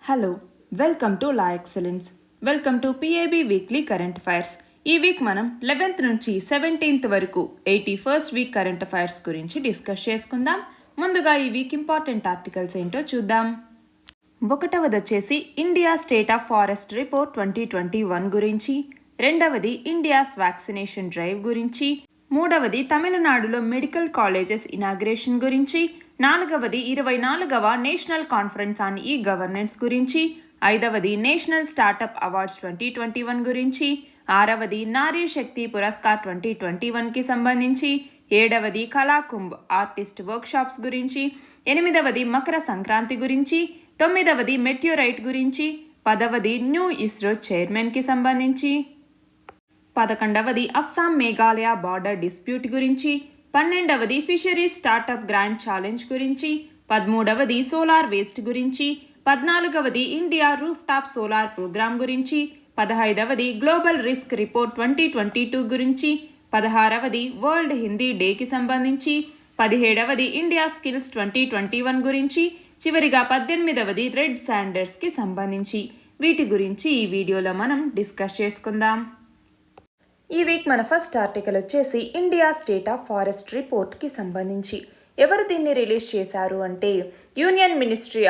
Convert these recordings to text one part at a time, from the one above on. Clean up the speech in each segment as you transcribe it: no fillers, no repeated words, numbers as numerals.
Hello, welcome to law excellence. Welcome to PAB weekly current affairs. ఈ week మనం 11th నుంచి 17th వరకు 81st week current affairs గురించి discuss చేసుకుందాం. ముందుగా ఈ వీక్ ఇంపార్టెంట్ ఆర్టికల్స్ ఏంటో చూద్దాం. ఒకటవది వచ్చేసి India state of forest report 2021 గురించి, రెండవది ఇండియాస్ వ్యాక్సినేషన్ డ్రైవ్ గురించి, మూడవది తమిళనాడులో మెడికల్ కాలేజెస్ ఇనాగ్రేషన్ గురించి, నాలుగవది 24వ national conference on e governance గురించి, ఐదవది నేషనల్ స్టార్టప్ అవార్డ్స్ 2021 గురించి, ఆరవది నారీ శక్తి పురస్కార్ 2021కి సంబంధించి, ఏడవది కళాకుంభ్ ఆర్టిస్ట్ వర్క్షాప్స్ గురించి, ఎనిమిదవది మకర సంక్రాంతి గురించి, తొమ్మిదవది మెట్యూరైట్ గురించి, పదవది న్యూ ఇస్రో చైర్మన్కి సంబంధించి, 11వది అస్సాం మేఘాలయ బార్డర్ డిస్ప్యూట్ గురించి, 12వది ఫిషరీస్ స్టార్టప్ గ్రాండ్ ఛాలెంజ్ గురించి, 13వది సోలార్ వేస్ట్ గురించి, 14వది India rooftop solar program గురించి, 15వది గ్లోబల్ రిస్క్ రిపోర్ట్ 2022 గురించి, 16వది వరల్డ్ హిందీ డేకి సంబంధించి, 17వది ఇండియా స్కిల్స్ 2021 గురించి, చివరిగా 18వది రెడ్ శాండర్స్కి సంబంధించి. వీటి గురించి ఈ వీడియోలో మనం డిస్కస్ చేసుకుందాం. ఈ వీక్ మన ఫస్ట్ ఆర్టికల్ వచ్చేసి ఇండియా స్టేట్ ఆఫ్ ఫారెస్ట్ రిపోర్ట్కి సంబంధించి. ఎవరు దీన్ని రిలీజ్ చేశారు అంటే union ministry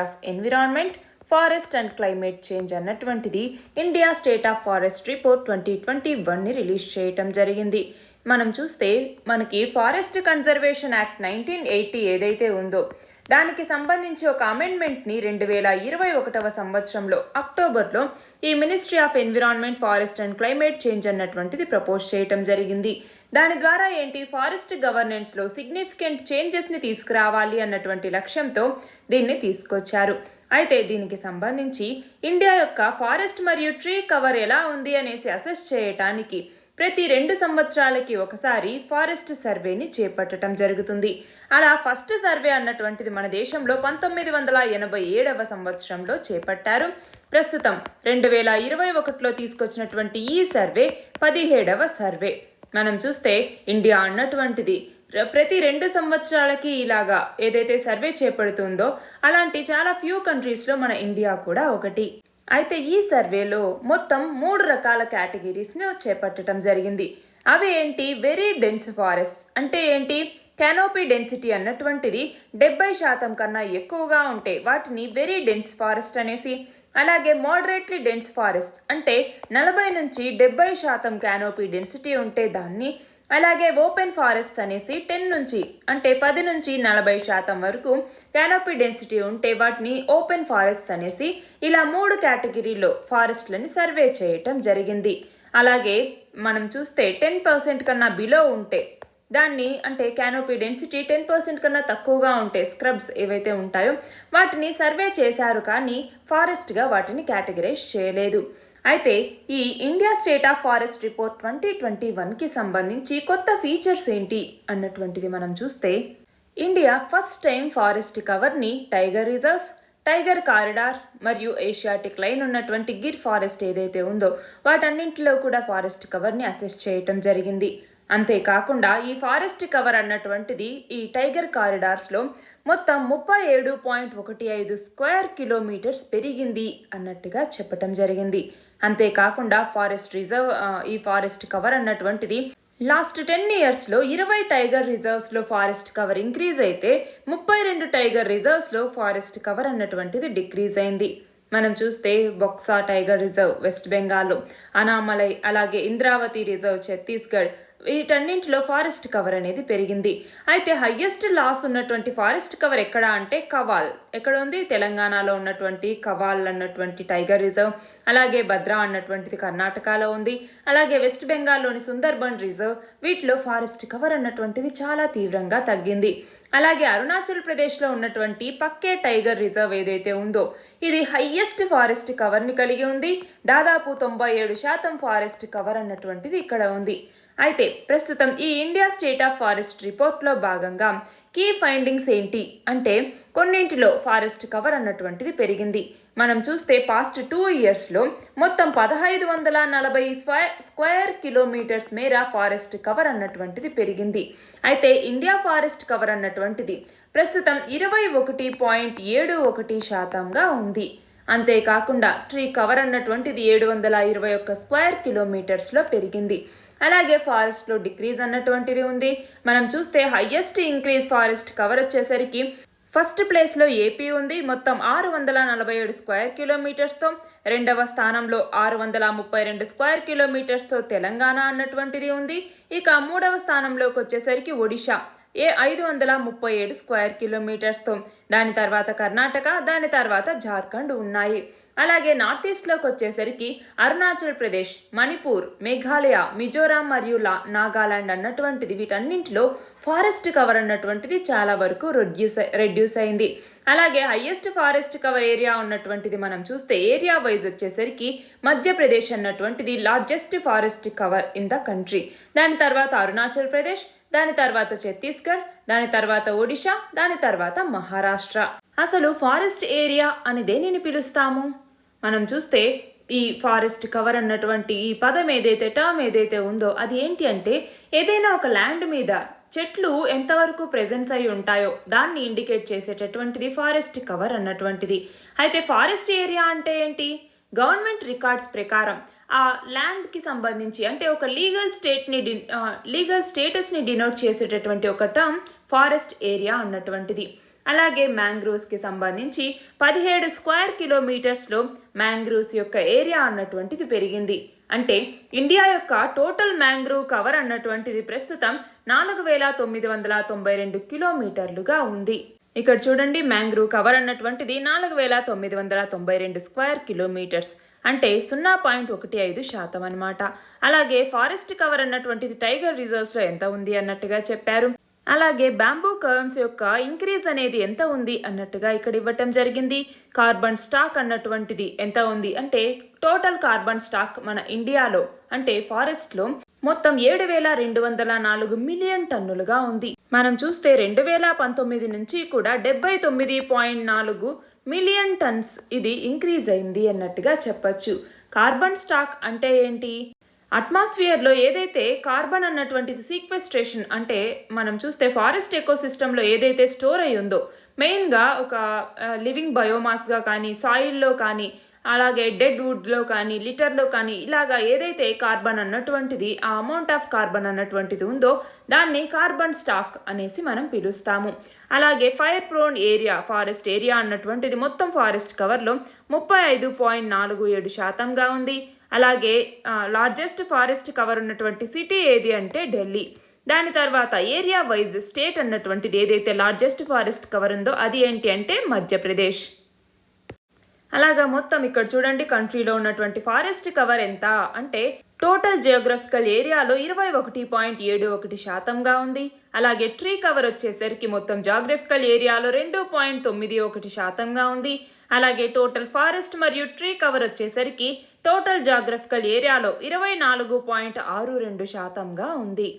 of environment, forest and climate change అన్నటువంటిది India state of forest report 2021ని రిలీజ్ చేయటం జరిగింది. మనం చూస్తే మనకి ఫారెస్ట్ కన్జర్వేషన్ యాక్ట్ 1980 ఏదైతే ఉందో దానికి సంబంధించి ఒక అమెండ్మెంట్ని 2021వ సంవత్సరంలో అక్టోబర్లో ఈ ministry of environment, forest and climate change అన్నటువంటిది ప్రపోజ్ చేయటం జరిగింది. దాని ద్వారా ఏంటి, ఫారెస్ట్ గవర్నెన్స్లో సిగ్నిఫికెంట్ చేంజెస్ని తీసుకురావాలి అన్నటువంటి లక్ష్యంతో దీన్ని తీసుకొచ్చారు. అయితే దీనికి సంబంధించి ఇండియా యొక్క ఫారెస్ట్ మరియు ట్రీ కవర్ ఎలా ఉంది అనేసి అసెస్ చేయటానికి ప్రతి 2 సంవత్సరాలకి ఒకసారి ఫారెస్ట్ సర్వేని చేపట్టడం జరుగుతుంది. అలా ఫస్ట్ సర్వే అన్నటువంటిది మన దేశంలో 1987వ సంవత్సరంలో చేపట్టారు. ప్రస్తుతం 2021లో తీసుకొచ్చినటువంటి ఈ సర్వే 17వ సర్వే. మనం చూస్తే ఇండియా అన్నటువంటిది ప్రతి 2 సంవత్సరాలకి ఇలాగా ఏదైతే సర్వే చేపడుతుందో అలాంటి చాలా ఫ్యూ కంట్రీస్లో మన ఇండియా కూడా ఒకటి. అయితే ఈ సర్వేలో మొత్తం 3 రకాల కేటగిరీస్ని చేపట్టడం జరిగింది. అవి ఏంటి, వెరీ డెన్స్ ఫారెస్ట్ అంటే ఏంటి, కానోపీ డెన్సిటీ అన్నటువంటిది 70% కన్నా ఎక్కువగా ఉంటే వాటిని వెరీ డెన్స్ ఫారెస్ట్ అనేసి, అలాగే మోడరేట్లీ డెన్స్ ఫారెస్ట్ అంటే 40 నుంచి 70% కానోపీ డెన్సిటీ ఉంటే దాన్ని, అలాగే ఓపెన్ ఫారెస్ట్ అనేసి 10 నుంచి 40% వరకు కానోపీ డెన్సిటీ ఉంటే వాటిని ఓపెన్ ఫారెస్ట్ అనేసి, ఇలా 3 కేటగిరీలో ఫారెస్ట్లని సర్వే చేయటం జరిగింది. అలాగే మనం చూస్తే 10% కన్నా బిలో ఉంటే దాన్ని, అంటే కానోపీ డెన్సిటీ 10% కన్నా తక్కువగా ఉంటే స్క్రబ్స్ ఏవైతే ఉంటాయో వాటిని సర్వే చేశారు, కానీ ఫారెస్ట్గా వాటిని కేటగరైజ్ చేయలేదు. అయితే ఈ India state of forest report 2021కి సంబంధించి కొత్త ఫీచర్స్ ఏంటి అన్నటువంటిది మనం చూస్తే, ఇండియా ఫస్ట్ టైం ఫారెస్ట్ కవర్ని టైగర్ రిజర్వ్స్, టైగర్ కారిడార్స్ మరియు ఏషియాటిక్ లైన్ ఉన్నటువంటి గిర్ ఫారెస్ట్ ఏదైతే ఉందో వాటన్నింటిలో కూడా ఫారెస్ట్ కవర్ని అసెస్ చేయటం జరిగింది. అంతేకాకుండా ఈ ఫారెస్ట్ కవర్ అన్నటువంటిది ఈ టైగర్ కారిడార్స్లో మొత్తం 37.15 స్క్వేర్ కిలోమీటర్స్ పెరిగింది అన్నట్టుగా చెప్పటం జరిగింది. అంతేకాకుండా ఈ ఫారెస్ట్ కవర్ అన్నటువంటిది లాస్ట్ 10 ఇయర్స్లో 20 టైగర్ రిజర్వ్స్లో ఫారెస్ట్ కవర్ ఇంక్రీజ్ అయితే 32 టైగర్ రిజర్వ్స్లో ఫారెస్ట్ కవర్ అన్నటువంటిది డిక్రీజ్ అయింది. మనం చూస్తే బొక్సా టైగర్ రిజర్వ్ వెస్ట్ బెంగాల్లో, అనామలై, అలాగే ఇంద్రావతి రిజర్వ్ ఛత్తీస్గఢ్, వీటన్నింటిలో ఫారెస్ట్ కవర్ అనేది పెరిగింది. అయితే హయ్యెస్ట్ లాస్ ఉన్నటువంటి ఫారెస్ట్ కవర్ ఎక్కడ అంటే కవాల్. ఎక్కడ ఉంది, తెలంగాణలో ఉన్నటువంటి కవాల్ అన్నటువంటి టైగర్ రిజర్వ్, అలాగే భద్రా అన్నటువంటిది కర్ణాటకలో ఉంది, అలాగే వెస్ట్ బెంగాల్లోని సుందర్బన్ రిజర్వ్, వీటిలో ఫారెస్ట్ కవర్ అన్నటువంటిది చాలా తీవ్రంగా తగ్గింది. అలాగే అరుణాచల్ ప్రదేశ్లో ఉన్నటువంటి పక్కే టైగర్ రిజర్వ్ ఏదైతే ఉందో ఇది హయ్యెస్ట్ ఫారెస్ట్ కవర్ని కలిగి ఉంది. దాదాపు 97% ఫారెస్ట్ కవర్ అన్నటువంటిది ఇక్కడ ఉంది. అయితే ప్రస్తుతం ఈ ఇండియా స్టేట్ ఆఫ్ ఫారెస్ట్ రిపోర్ట్లో భాగంగా కీ ఫైండింగ్స్ ఏంటి అంటే, కొన్నింటిలో ఫారెస్ట్ కవర్ అన్నటువంటిది పెరిగింది. మనం చూస్తే పాస్ట్ 2 ఇయర్స్లో మొత్తం 1540 స్క్వేర్ కిలోమీటర్స్ మేర ఫారెస్ట్ కవర్ అన్నటువంటిది పెరిగింది. అయితే ఇండియా ఫారెస్ట్ కవర్ అన్నటువంటిది ప్రస్తుతం 21.71% ఉంది. అంతేకాకుండా ట్రీ కవర్ అన్నటువంటిది 721 స్క్వేర్ కిలోమీటర్స్లో పెరిగింది. అలాగే ఫారెస్ట్లో డిక్రీజ్ అన్నటువంటిది ఉంది. మనం చూస్తే హయ్యెస్ట్ ఇంక్రీజ్ ఫారెస్ట్ కవర్ వచ్చేసరికి ఫస్ట్ ప్లేస్లో ఏపీ ఉంది, మొత్తం 647 స్క్వేర్ కిలోమీటర్స్తో. రెండవ స్థానంలో 632 స్క్వేర్ కిలోమీటర్స్తో తెలంగాణ అన్నటువంటిది ఉంది. ఇక మూడవ స్థానంలోకి వచ్చేసరికి ఒడిషా 537 స్క్వేర్ కిలోమీటర్స్తో. దాని తర్వాత కర్ణాటక, దాని తర్వాత జార్ఖండ్ ఉన్నాయి. అలాగే నార్త్ ఈస్ట్లోకి వచ్చేసరికి అరుణాచల్ ప్రదేశ్, మణిపూర్, మేఘాలయ, మిజోరాం మరియు నాగాలాండ్ అన్నటువంటిది వీటన్నింటిలో ఫారెస్ట్ కవర్ అన్నటువంటిది చాలా వరకు రెడ్యూస్ అయింది. అలాగే హయ్యెస్ట్ ఫారెస్ట్ కవర్ ఏరియా ఉన్నటువంటిది మనం చూస్తే ఏరియా వైజ్ వచ్చేసరికి మధ్యప్రదేశ్ అన్నటువంటిది largest forest cover in the country. దాని తర్వాత అరుణాచల్ ప్రదేశ్, దాని తర్వాత ఛత్తీస్గఢ్, దాని తర్వాత ఒడిషా, దాని తర్వాత మహారాష్ట్ర. అసలు ఫారెస్ట్ ఏరియా అని దేనిని పిలుస్తాము? మనం చూస్తే ఈ ఫారెస్ట్ కవర్ అన్నటువంటి ఈ పదం ఏదైతే టర్మ్ ఏదైతే ఉందో అది ఏంటి అంటే ఏదైనా ఒక ల్యాండ్ మీద చెట్లు ఎంతవరకు ప్రెజెన్స్ అయి ఉంటాయో దాన్ని ఇండికేట్ చేసేటటువంటిది ఫారెస్ట్ కవర్ అన్నటువంటిది. అయితే ఫారెస్ట్ ఏరియా అంటే ఏంటి? గవర్నమెంట్ రికార్డ్స్ ప్రకారం ఆ ల్యాండ్కి సంబంధించి అంటే ఒక లీగల్ స్టేటస్ని డినోట్ చేసేటటువంటి ఒక టర్మ్ ఫారెస్ట్ ఏరియా అన్నటువంటిది. అలాగే మ్యాంగ్రూవ్స్కి సంబంధించి 17 స్క్వేర్ కిలోమీటర్స్లో మ్యాంగ్రూవ్స్ యొక్క ఏరియా అన్నటువంటిది పెరిగింది. అంటే ఇండియా యొక్క టోటల్ మ్యాంగ్రూవ్ కవర్ అన్నటువంటిది ప్రస్తుతం 4992 కిలోమీటర్లుగా ఉంది. ఇక్కడ చూడండి, మ్యాంగ్రూవ్ కవర్ అన్నటువంటిది 4992 స్క్వేర్ కిలోమీటర్స్ అంటే 0.15% అన్నమాట. అలాగే ఫారెస్ట్ కవర్ అన్నటువంటిది టైగర్ రిజర్వ్స్లో ఎంత ఉంది అన్నట్టుగా చెప్పారు. అలాగే బ్యాంబూ కర్మ్స్ యొక్క ఇంక్రీజ్ అనేది ఎంత ఉంది అన్నట్టుగా ఇక్కడ ఇవ్వటం జరిగింది. కార్బన్ స్టాక్ అన్నటువంటిది ఎంత ఉంది అంటే టోటల్ కార్బన్ స్టాక్ మన ఇండియాలో అంటే ఫారెస్ట్లో మొత్తం 7,204 మిలియన్ టన్నులుగా ఉంది. మనం చూస్తే 2019 నుంచి కూడా 79.4 మిలియన్ టన్స్ ఇది ఇంక్రీజ్ అయింది అన్నట్టుగా చెప్పచ్చు. కార్బన్ స్టాక్ అంటే ఏంటి? అట్మాస్ఫియర్లో ఏదైతే కార్బన్ అన్నటువంటిది సీక్వెస్ట్రేషన్ అంటే మనం చూస్తే ఫారెస్ట్ ఎకోసిస్టంలో ఏదైతే స్టోర్ అయి ఉందో మెయిన్గా ఒక లివింగ్ బయోమాస్గా కానీ సాయిల్లో కానీ అలాగే డెడ్ వుడ్లో కానీ లిటర్లో కానీ ఇలాగా ఏదైతే కార్బన్ అన్నటువంటిది ఆ అమౌంట్ ఆఫ్ కార్బన్ అన్నటువంటిది ఉందో దాన్ని కార్బన్ స్టాక్ అనేసి మనం పిలుస్తాము. అలాగే fire prone area forest area అన్నటువంటిది మొత్తం ఫారెస్ట్ కవర్లో 35.47%గా ఉంది. అలాగే లార్జెస్ట్ ఫారెస్ట్ కవర్ ఉన్నటువంటి సిటీ ఏది అంటే ఢిల్లీ. దాని తర్వాత ఏరియా వైజ్ స్టేట్ అన్నటువంటిది ఏదైతే లార్జెస్ట్ ఫారెస్ట్ కవర్ ఉందో అది ఏంటి అంటే మధ్యప్రదేశ్. అలాగా మొత్తం ఇక్కడ చూడండి కంట్రీలో ఉన్నటువంటి ఫారెస్ట్ కవర్ ఎంత అంటే టోటల్ జియోగ్రఫికల్ ఏరియాలో 21.71%గా ఉంది. అలాగే ట్రీ కవర్ వచ్చేసరికి మొత్తం జాగ్రఫికల్ ఏరియాలో 2.91%గా ఉంది. అలాగే టోటల్ ఫారెస్ట్ మరియు ట్రీ కవర్ వచ్చేసరికి టోటల్ జాగ్రఫికల్ ఏరియాలో 24.62%గా ఉంది.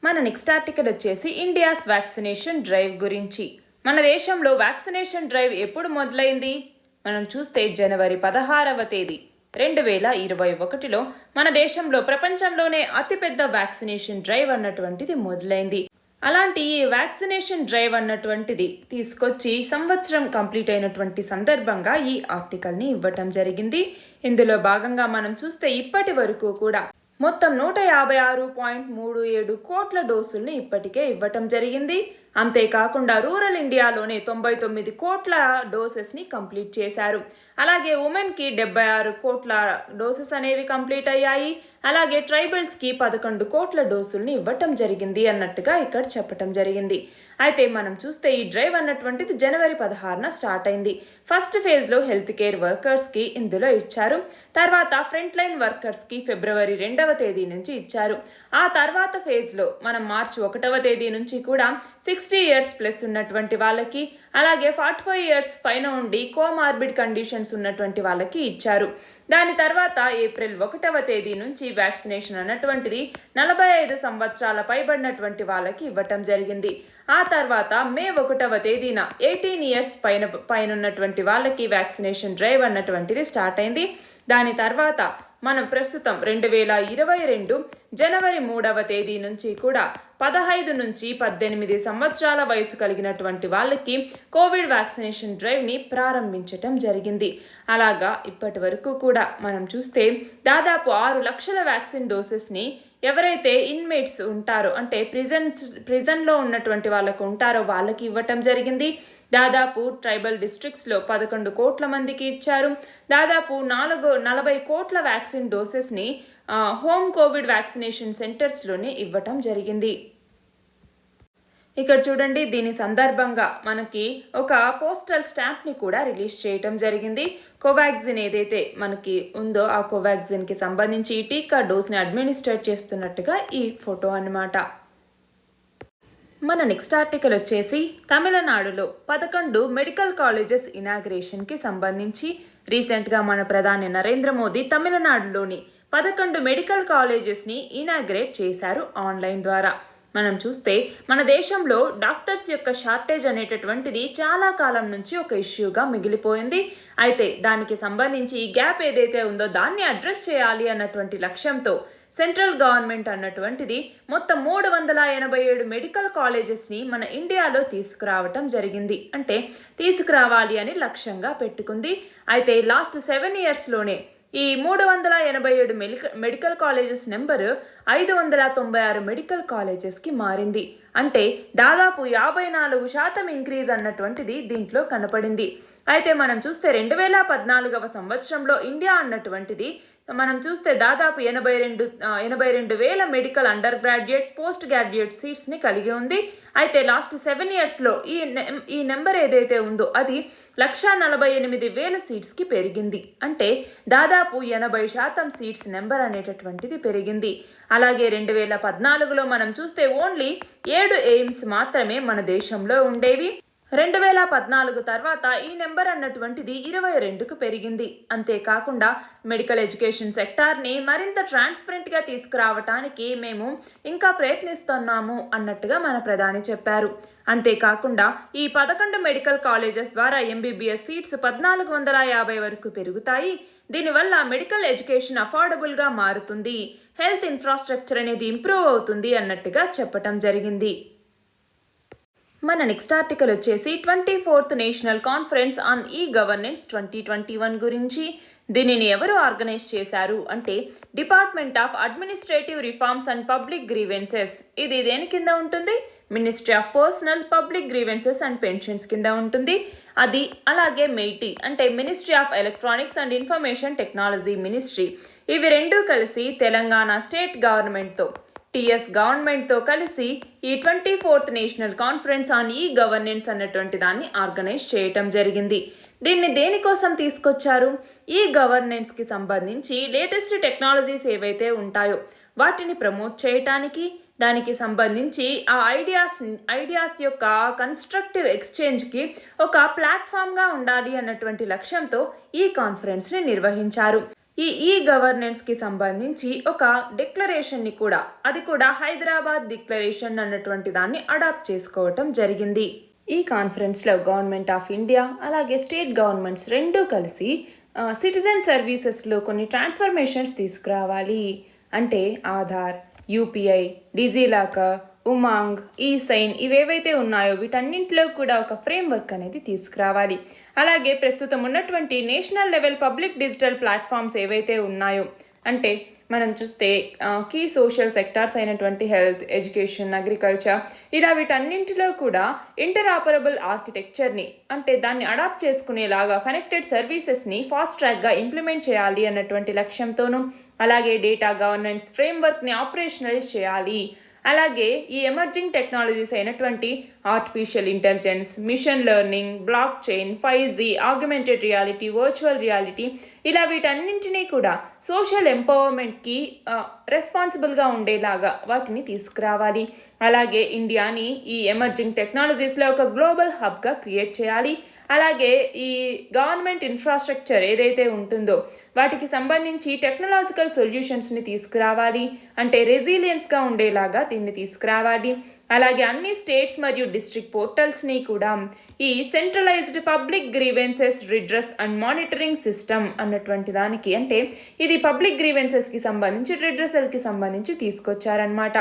మన నెక్స్ట్ ఆర్టికల్ వచ్చేసి ఇండియాస్ వ్యాక్సినేషన్ డ్రైవ్ గురించి. మన దేశంలో వ్యాక్సినేషన్ డ్రైవ్ ఎప్పుడు మొదలైంది? మనం చూస్తే జనవరి 16వ తేదీ 2021లో మన దేశంలో ప్రపంచంలోనే అతిపెద్ద వ్యాక్సినేషన్ డ్రైవ్ అన్నటువంటిది మొదలైంది. అలాంటి ఈ వ్యాక్సినేషన్ డ్రైవ్ అన్నటువంటిది తీసుకొచ్చి సంవత్సరం కంప్లీట్ అయినటువంటి సందర్భంగా ఈ ఆర్టికల్ని ఇవ్వటం జరిగింది. ఇందులో భాగంగా మనం చూస్తే ఇప్పటి వరకు కూడా మొత్తం 156.37 కోట్ల డోసుల్ని ఇప్పటికే ఇవ్వటం జరిగింది. అంతేకాకుండా రూరల్ ఇండియాలోనే 99 కోట్ల డోసెస్ని కంప్లీట్ చేశారు. అలాగే ఉమెన్కి 76 కోట్ల డోసెస్ అనేవి కంప్లీట్ అయ్యాయి. అలాగే ట్రైబల్స్కి 11 కోట్ల డోసుల్ని ఇవ్వటం జరిగింది అన్నట్టుగా ఇక్కడ చెప్పటం జరిగింది. అయితే మనం చూస్తే ఈ డ్రైవ్ అన్నటువంటిది జనవరి 16న స్టార్ట్ అయింది. ఫస్ట్ ఫేజ్లో హెల్త్ కేర్ వర్కర్స్కి ఇందులో ఇచ్చారు. తర్వాత ఫ్రంట్ లైన్ వర్కర్స్కి ఫిబ్రవరి 2వ తేదీ నుంచి ఇచ్చారు. ఆ తర్వాత ఫేజ్లో మనం మార్చి 1వ తేదీ నుంచి కూడా 60 ఇయర్స్ ప్లస్ ఉన్నటువంటి వాళ్ళకి అలాగే 45 ఇయర్స్ పైన ఉండి కోమార్బిడ్ కండిషన్స్ ఉన్నటువంటి వాళ్ళకి ఇచ్చారు. దాని తర్వాత ఏప్రిల్ 1వ తేదీ నుంచి వ్యాక్సినేషన్ అన్నటువంటిది 45 సంవత్సరాల పైబడినటువంటి వాళ్ళకి ఇవ్వటం జరిగింది. ఆ తర్వాత మే 1వ తేదీన 18 ఇయర్స్ పైన ఉన్నటువంటి వాళ్ళకి వ్యాక్సినేషన్ డ్రైవ్ అన్నటువంటిది స్టార్ట్ అయింది. దాని తర్వాత మనం ప్రస్తుతం 2022 జనవరి 3వ తేదీ నుంచి కూడా 15 నుంచి 18 సంవత్సరాల వయసు కలిగినటువంటి వాళ్ళకి కోవిడ్ వ్యాక్సినేషన్ డ్రైవ్ని ప్రారంభించటం జరిగింది. అలాగా ఇప్పటి వరకు కూడా మనం చూస్తే దాదాపు 6 లక్షల వ్యాక్సిన్ డోసెస్ని ఎవరైతే ఇన్మేట్స్ ఉంటారో అంటే ప్రిజన్లో ఉన్నటువంటి వాళ్ళకు ఉంటారో వాళ్ళకి ఇవ్వటం జరిగింది. దాదాపు ట్రైబల్ డిస్ట్రిక్ట్స్లో 11 కోట్ల మందికి ఇచ్చారు. దాదాపు 40 కోట్ల వ్యాక్సిన్ డోసెస్ని హోమ్ కోవిడ్ వ్యాక్సినేషన్ సెంటర్స్లోనే ఇవ్వటం జరిగింది. ఇక్కడ చూడండి, దీని సందర్భంగా మనకి ఒక పోస్టల్ స్టాంప్ని కూడా రిలీజ్ చేయటం జరిగింది. కోవాక్సిన్ ఏదైతే మనకి ఉందో ఆ కోవాక్సిన్కి సంబంధించి ఈ టీకా డోస్ని అడ్మినిస్టర్ చేస్తున్నట్టుగా ఈ ఫోటో అన్నమాట. మన నెక్స్ట్ ఆర్టికల్ వచ్చేసి తమిళనాడులో 11 మెడికల్ కాలేజెస్ ఇనాగ్రేషన్కి సంబంధించి రీసెంట్గా మన ప్రధాని నరేంద్ర మోదీ తమిళనాడులోని 11 మెడికల్ కాలేజెస్ని ఇనాగ్రేట్ చేశారు ఆన్లైన్ ద్వారా. మనం చూస్తే మన దేశంలో డాక్టర్స్ యొక్క షార్టేజ్ అనేటటువంటిది చాలా కాలం నుంచి ఒక ఇష్యూగా మిగిలిపోయింది. అయితే దానికి సంబంధించి ఈ గ్యాప్ ఏదైతే ఉందో దాన్ని అడ్రస్ చేయాలి అన్నటువంటి లక్ష్యంతో సెంట్రల్ గవర్నమెంట్ అన్నటువంటిది మొత్తం 387 మెడికల్ కాలేజెస్ని మన ఇండియాలో తీసుకురావటం జరిగింది. అంటే తీసుకురావాలి అని లక్ష్యంగా పెట్టుకుంది. అయితే లాస్ట్ 7 yearsలోనే ఈ 387 మెడికల్ కాలేజెస్ నెంబరు 596 మెడికల్ కాలేజెస్కి మారింది. అంటే దాదాపు 54% ఇంక్రీజ్ అన్నటువంటిది దీంట్లో కనపడింది. అయితే మనం చూస్తే 2014వ సంవత్సరంలో ఇండియా అన్నటువంటిది మనం చూస్తే దాదాపు 82,000 medical undergraduate postgraduate సీట్స్ని కలిగి ఉంది. అయితే లాస్ట్ 7 yearsలో ఈ నెంబర్ ఏదైతే ఉందో అది 148,000 సీట్స్కి పెరిగింది. అంటే దాదాపు 80% సీట్స్ నెంబర్ అనేటటువంటిది పెరిగింది. అలాగే 2014లో మనం చూస్తే ఓన్లీ 7 ఎయిమ్స్ మాత్రమే మన దేశంలో ఉండేవి. 2014 తర్వాత ఈ నెంబర్ అన్నటువంటిది 22కు పెరిగింది. అంతేకాకుండా మెడికల్ ఎడ్యుకేషన్ సెక్టార్ని మరింత ట్రాన్స్పరెంట్గా తీసుకురావటానికి మేము ఇంకా ప్రయత్నిస్తున్నాము అన్నట్టుగా మన ప్రధాని చెప్పారు. అంతేకాకుండా ఈ 11 మెడికల్ కాలేజెస్ ద్వారా ఎంబీబీఎస్ సీట్స్ 1450 వరకు పెరుగుతాయి. దీనివల్ల మెడికల్ ఎడ్యుకేషన్ అఫోర్డబుల్గా మారుతుంది, హెల్త్ ఇన్ఫ్రాస్ట్రక్చర్ అనేది ఇంప్రూవ్ అవుతుంది అన్నట్టుగా చెప్పటం జరిగింది. మన నెక్స్ట్ ఆర్టికల్ వచ్చేసి 24th national conference on e governance 2021 గురించి. దీనిని ఎవరు ఆర్గనైజ్ చేశారు అంటే department of administrative reforms and public grievances. ఇది దేని కింద ఉంటుంది? Ministry of personal public grievances and pensions కింద ఉంటుంది. అది అలాగే మెయిటీ అంటే ministry of electronics and information technology ministry. ఇవి రెండూ కలిసి తెలంగాణ స్టేట్ గవర్నమెంట్తో టీఎస్ గవర్నమెంట్తో కలిసి ఈ 24th national conference on e governance అన్నటువంటి దాన్ని ఆర్గనైజ్ చేయటం జరిగింది. దీన్ని దేనికోసం తీసుకొచ్చారు? ఈ గవర్నెన్స్కి సంబంధించి లేటెస్ట్ టెక్నాలజీస్ ఏవైతే ఉంటాయో వాటిని ప్రమోట్ చేయటానికి, దానికి సంబంధించి ఆ ఐడియాస్ యొక్క కన్స్ట్రక్టివ్ ఎక్స్చేంజ్కి ఒక ప్లాట్ఫామ్గా ఉండాలి అన్నటువంటి లక్ష్యంతో ఈ కాన్ఫరెన్స్ని నిర్వహించారు. ఈ గవర్నెన్స్కి సంబంధించి ఒక డిక్లరేషన్ని కూడా, అది కూడా హైదరాబాద్ డిక్లరేషన్ అన్నటువంటి దాన్ని అడాప్ట్ చేసుకోవటం జరిగింది. ఈ కాన్ఫరెన్స్లో గవర్నమెంట్ ఆఫ్ ఇండియా అలాగే స్టేట్ గవర్నమెంట్స్ రెండూ కలిసి సిటిజన్ సర్వీసెస్లో కొన్ని ట్రాన్స్ఫర్మేషన్స్ తీసుకురావాలి. అంటే ఆధార్, యూపీఐ, డిజిలాకర్, ఉమాంగ్, ఈసైన్ ఇవేవైతే ఉన్నాయో వీటన్నింటిలో కూడా ఒక ఫ్రేమ్వర్క్ అనేది తీసుకురావాలి. అలాగే ప్రస్తుతం ఉన్నటువంటి national level public digital platforms ఏవైతే ఉన్నాయో అంటే మనం చూస్తే కీ సోషల్ సెక్టార్స్ అయినటువంటి హెల్త్, ఎడ్యుకేషన్, అగ్రికల్చర్ ఇలా వీటన్నింటిలో కూడా ఇంటరాపరబుల్ ఆర్కిటెక్చర్ని అంటే దాన్ని అడాప్ట్ చేసుకునేలాగా కనెక్టెడ్ సర్వీసెస్ని ఫాస్ట్ ట్రాక్గా ఇంప్లిమెంట్ చేయాలి అన్నటువంటి లక్ష్యంతోనూ, అలాగే డేటా గవర్నెన్స్ ఫ్రేమ్వర్క్ని ఆపరేషనలైజ్ చేయాలి. అలాగే ఈ ఎమర్జింగ్ టెక్నాలజీస్ అయినటువంటి artificial intelligence, machine learning, block chain, 5G, augmented reality, virtual reality ఇలా వీటన్నింటినీ కూడా సోషల్ ఎంపవర్మెంట్కి రెస్పాన్సిబుల్గా ఉండేలాగా వాటిని తీసుకురావాలి. అలాగే ఇండియాని ఈ ఎమర్జింగ్ టెక్నాలజీస్లో ఒక గ్లోబల్ హబ్గా క్రియేట్ చేయాలి. అలాగే ఈ గవర్నమెంట్ ఇన్ఫ్రాస్ట్రక్చర్ ఏదైతే ఉంటుందో వాటికి సంబంధించి టెక్నాలజికల్ సొల్యూషన్స్ని తీసుకురావాలి. అంటే రెసిలియన్స్గా ఉండేలాగా దీన్ని తీసుకురావాలి. అలాగే అన్ని స్టేట్స్ మరియు డిస్ట్రిక్ట్ పోర్టల్స్ని కూడా ఈ centralised public grievances redress and monitoring system అన్నటువంటి దానికి, అంటే ఇది పబ్లిక్ గ్రీవెన్సెస్కి సంబంధించి రిడ్రెసల్కి సంబంధించి తీసుకొచ్చారనమాట.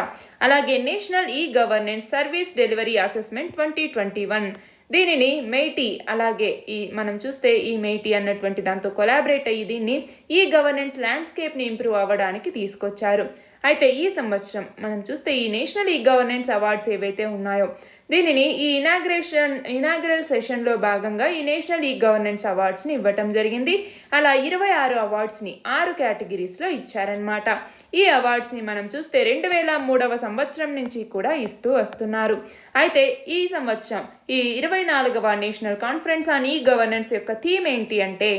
అలాగే national e governance service delivery assessment 2021, దీనిని మెయిటీ, అలాగే మనం చూస్తే ఈ మెయిటీ అన్నటువంటి దాంతో కొలాబరేట్ అయ్యి దీన్ని ఈ గవర్నెన్స్ ల్యాండ్స్కేప్ని ఇంప్రూవ్ అవ్వడానికి తీసుకొచ్చారు. అయితే ఈ సంవత్సరం మనం చూస్తే ఈ నేషనల్ ఈ గవర్నెన్స్ అవార్డ్స్ ఏవైతే ఉన్నాయో దీనిని ఈ ఇనాగ్రల్ సెషన్లో భాగంగా ఈ నేషనల్ ఈ గవర్నెన్స్ అవార్డ్స్ని ఇవ్వటం జరిగింది. అలా 26 అవార్డ్స్ని 6 కేటగిరీస్లో ఇచ్చారనమాట. ఈ అవార్డ్స్ని మనం చూస్తే 2003 సంవత్సరం నుంచి కూడా ఇస్తూ వస్తున్నారు. అయితే ఈ సంవత్సరం ఈ 24వ national conference on e governance యొక్క థీమ్ ఏంటి అంటే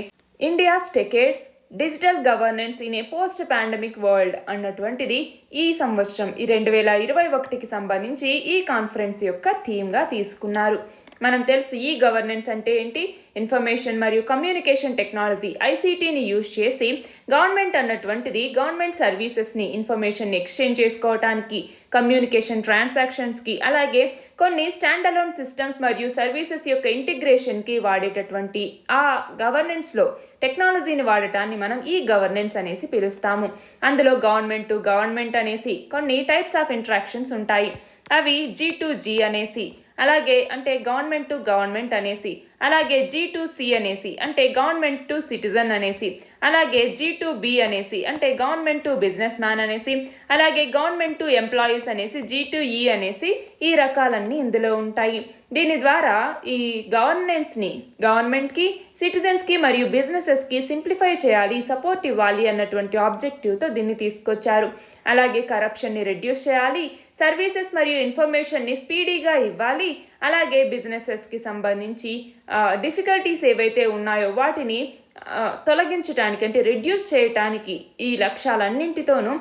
India's decade digital governance in a post pandemic world అన్నటువంటిది ఈ సంవత్సరం ఈ 2021కి సంబంధించి ఈ కాన్ఫరెన్స్ యొక్క థీమ్గా తీసుకున్నారు. మనం తెలుసు ఈ గవర్నెన్స్ అంటే ఏంటి, ఇన్ఫర్మేషన్ మరియు కమ్యూనికేషన్ టెక్నాలజీ ఐసీటీని యూజ్ చేసి గవర్నమెంట్ అన్నటువంటిది గవర్నమెంట్ సర్వీసెస్ని ఇన్ఫర్మేషన్ని ఎక్స్చేంజ్ చేసుకోవటానికి, కమ్యూనికేషన్ ట్రాన్సాక్షన్స్కి, అలాగే కొన్ని స్టాండ్ అలోన్ సిస్టమ్స్ మరియు సర్వీసెస్ యొక్క ఇంటిగ్రేషన్కి వాడేటటువంటి ఆ గవర్నెన్స్లో టెక్నాలజీని వాడటాన్ని మనం ఈ గవర్నెన్స్ అనేసి పిలుస్తాము. అందులో గవర్నమెంట్ టు గవర్నమెంట్ అనేసి కొన్ని టైప్స్ ఆఫ్ ఇంటరాక్షన్స్ ఉంటాయి. అవి G2G అనేసి, అలాగే అంటే గవర్నమెంట్ టు గవర్నమెంట్ అనేసి, అలాగే G2C అనేసి అంటే గవర్నమెంట్ టు సిటిజన్ అనేసి, అలాగే G2B అనేసి అంటే గవర్నమెంట్ టు బిజినెస్ మ్యాన్ అనేసి, అలాగే గవర్నమెంట్ టు ఎంప్లాయీస్ అనేసి G2E అనేసి ఈ రకాలన్నీ ఇందులో ఉంటాయి. దీని ద్వారా ఈ గవర్నెన్స్ని గవర్నమెంట్కి, సిటిజన్స్కి మరియు బిజినెసెస్కి సింప్లిఫై చేయాలి, సపోర్ట్ ఇవ్వాలి అన్నటువంటి ఆబ్జెక్టివ్తో దీన్ని తీసుకొచ్చారు. అలాగే కరప్షన్ని రెడ్యూస్ చేయాలి, సర్వీసెస్ మరియు ఇన్ఫర్మేషన్ని స్పీడీగా ఇవ్వాలి, అలాగే బిజినెసెస్కి సంబంధించి డిఫికల్టీస్ ఏవైతే ఉన్నాయో వాటిని తొలగించడానికి అంటే రెడ్యూస్ చేయటానికి ఈ లక్ష్యాలన్నింటితోనూ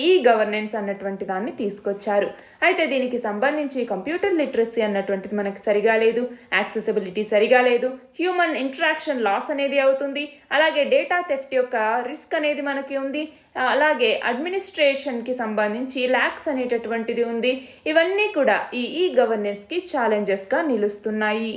ఈ గవర్నెన్స్ అన్నటువంటి దాన్ని తీసుకొచ్చారు. అయితే దీనికి సంబంధించి కంప్యూటర్ లిటరసీ అన్నటువంటిది మనకి సరిగా లేదు, యాక్సెసిబిలిటీ సరిగా లేదు, హ్యూమన్ ఇంటరాక్షన్ లాస్ అనేది అవుతుంది, అలాగే డేటా థెఫ్ట్ యొక్క రిస్క్ అనేది మనకి ఉంది, అలాగే అడ్మినిస్ట్రేషన్కి సంబంధించి ల్యాక్స్ అనేటటువంటిది ఉంది. ఇవన్నీ కూడా ఈ గవర్నెన్స్కి ఛాలెంజెస్గా నిలుస్తున్నాయి.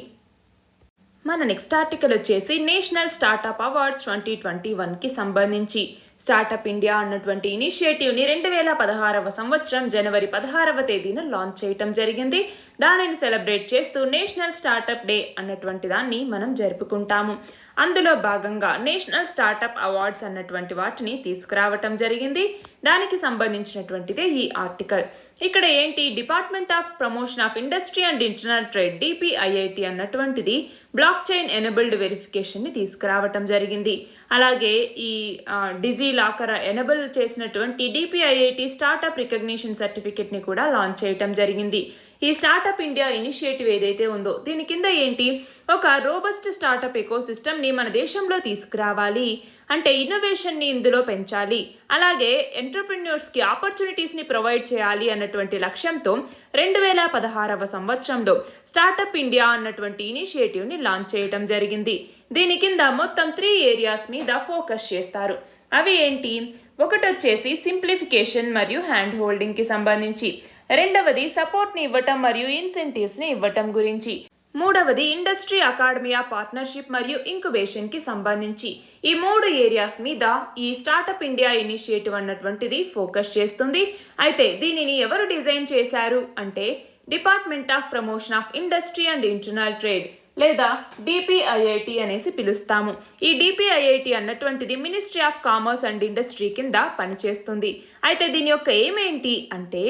మన నెక్స్ట్ ఆర్టికల్ వచ్చేసి నేషనల్ స్టార్టప్ అవార్డ్స్ 2021కి సంబంధించి స్టార్టప్ ఇండియా అన్నటువంటి ఇనిషియేటివ్ని 2016వ సంవత్సరం జనవరి 16వ తేదీన లాంచ్ చేయటం జరిగింది. దానిని సెలబ్రేట్ చేస్తూ నేషనల్ స్టార్టప్ డే అన్నటువంటి దాన్ని మనం జరుపుకుంటాము. అందులో భాగంగా నేషనల్ స్టార్టప్ అవార్డ్స్ అన్నటువంటి వాటిని తీసుకురావటం జరిగింది. దానికి సంబంధించినటువంటిదే ఈ ఆర్టికల్. ఇక్కడ ఏంటి, department of promotion of industry and internal trade DPIIT అన్నటువంటిది బ్లాక్ చైన్ ఎనేబుల్డ్ వెరిఫికేషన్ని తీసుకురావటం జరిగింది. అలాగే ఈ డిజీ లాకర్ ఎనేబుల్ చేసినటువంటి DPIIT స్టార్టప్ రికగ్నిషన్ సర్టిఫికెట్ని కూడా లాంచ్ చేయటం జరిగింది. ఈ స్టార్టప్ ఇండియా ఇనిషియేటివ్ ఏదైతే ఉందో దీని కింద ఏంటి, ఒక రోబస్ట్ స్టార్టప్ ఎకోసిస్టమ్ని మన దేశంలో తీసుకురావాలి, అంటే ఇన్నోవేషన్ని ఇందులో పెంచాలి, అలాగే ఎంటర్ప్రెన్యూర్స్కి ఆపర్చునిటీస్ని ప్రొవైడ్ చేయాలి అన్నటువంటి లక్ష్యంతో 2016వ సంవత్సరంలో స్టార్టప్ ఇండియా అన్నటువంటి ఇనిషియేటివ్ని లాంచ్ చేయడం జరిగింది. దీని కింద మొత్తం 3 ఏరియాస్ మీద ఫోకస్ చేస్తారు. అవి ఏంటి, ఒకటి వచ్చేసి సింప్లిఫికేషన్ మరియు హ్యాండ్ హోల్డింగ్కి సంబంధించి, రెండవది సపోర్ట్ని ఇవ్వటం మరియు ఇన్సెంటివ్స్ని ఇవ్వటం గురించి, మూడవది ఇండస్ట్రీ అకాడమియా పార్ట్నర్షిప్ మరియు ఇంక్యుబేషన్కి సంబంధించి. ఈ 3 ఏరియాస్ మీద ఈ స్టార్టప్ ఇండియా ఇనిషియేటివ్ అన్నటువంటిది ఫోకస్ చేస్తుంది. అయితే దీనిని ఎవరు డిజైన్ చేశారు అంటే department of promotion of industry and internal trade లేదా DPIIT అనేసి పిలుస్తాము. ఈ DPIIT అన్నటువంటిది ministry of commerce and industry కింద పనిచేస్తుంది. అయితే దీని యొక్క ఎయిమ్ ఏంటి అంటే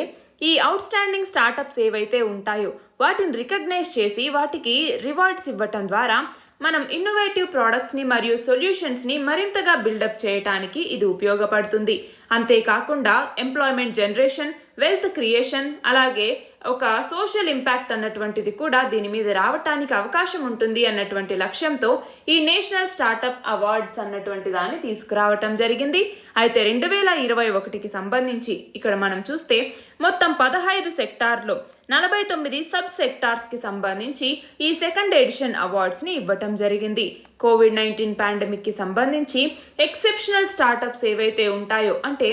ఈ అవుట్ స్టాండింగ్ స్టార్టప్స్ ఏవైతే ఉంటాయో వాటిని రికగ్నైజ్ చేసి వాటికి రివార్డ్స్ ఇవ్వటం ద్వారా మనం ఇన్నోవేటివ్ ప్రోడక్ట్స్ని మరియు సొల్యూషన్స్ని మరింతగా బిల్డప్ చేయడానికి ఇది ఉపయోగపడుతుంది. అంతేకాకుండా ఎంప్లాయ్మెంట్ జనరేషన్, వెల్త్ క్రియేషన్, అలాగే ఒక సోషల్ ఇంపాక్ట్ అన్నటువంటిది కూడా దీని మీద రావటానికి అవకాశం ఉంటుంది అన్నటువంటి లక్ష్యంతో ఈ నేషనల్ స్టార్టప్ అవార్డ్స్ అన్నటువంటి దాన్ని తీసుకురావటం జరిగింది. అయితే 2021కి సంబంధించి ఇక్కడ మనం చూస్తే మొత్తం 15 సెక్టార్లో 49 సబ్ సెక్టార్స్కి సంబంధించి ఈ సెకండ్ ఎడిషన్ అవార్డ్స్ని ఇవ్వటం జరిగింది. COVID-19 పాండమిక్కి సంబంధించి ఎక్సెప్షనల్ స్టార్టప్స్ ఏవైతే ఉంటాయో అంటే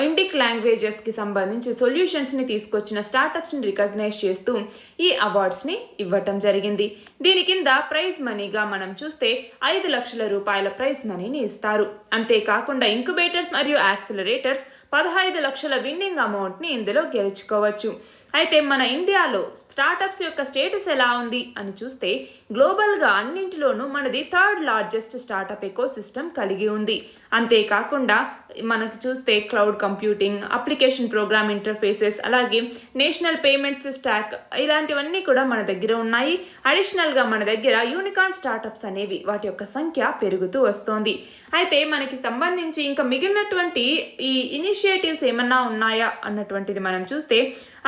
ఇండిక్ లాంగ్వేజెస్కి సంబంధించి సొల్యూషన్స్ని తీసుకొచ్చిన స్టార్టప్స్ని రికగ్నైజ్ చేస్తూ ఈ అవార్డ్స్ని ఇవ్వటం జరిగింది. దీని కింద ప్రైజ్ మనీగా మనం చూస్తే 5 లక్షల రూపాయల ప్రైజ్ మనీని ఇస్తారు. అంతేకాకుండా ఇంక్యుబేటర్స్ మరియు యాక్సిలరేటర్స్ 15 లక్షల విన్నింగ్ అమౌంట్ని ఇందులో గెలుచుకోవచ్చు. అయితే మన ఇండియాలో స్టార్టప్స్ యొక్క స్టేటస్ ఎలా ఉంది అని చూస్తే గ్లోబల్గా అన్నింటిలోనూ మనది 3rd largest startup eco system కలిగి ఉంది. అంతేకాకుండా మనకు చూస్తే cloud computing, application program interfaces, అలాగే నేషనల్ పేమెంట్స్ స్టాక్ ఇలాంటివన్నీ కూడా మన దగ్గర ఉన్నాయి. అడిషనల్గా మన దగ్గర యూనికార్న్ స్టార్టప్స్ అనేవి వాటి యొక్క సంఖ్య పెరుగుతూ వస్తోంది. అయితే మనకి సంబంధించి ఇంకా మిగిలినటువంటి ఈ ఇనిషియేటివ్స్ ఏమన్నా ఉన్నాయా అన్నటువంటిది మనం చూస్తే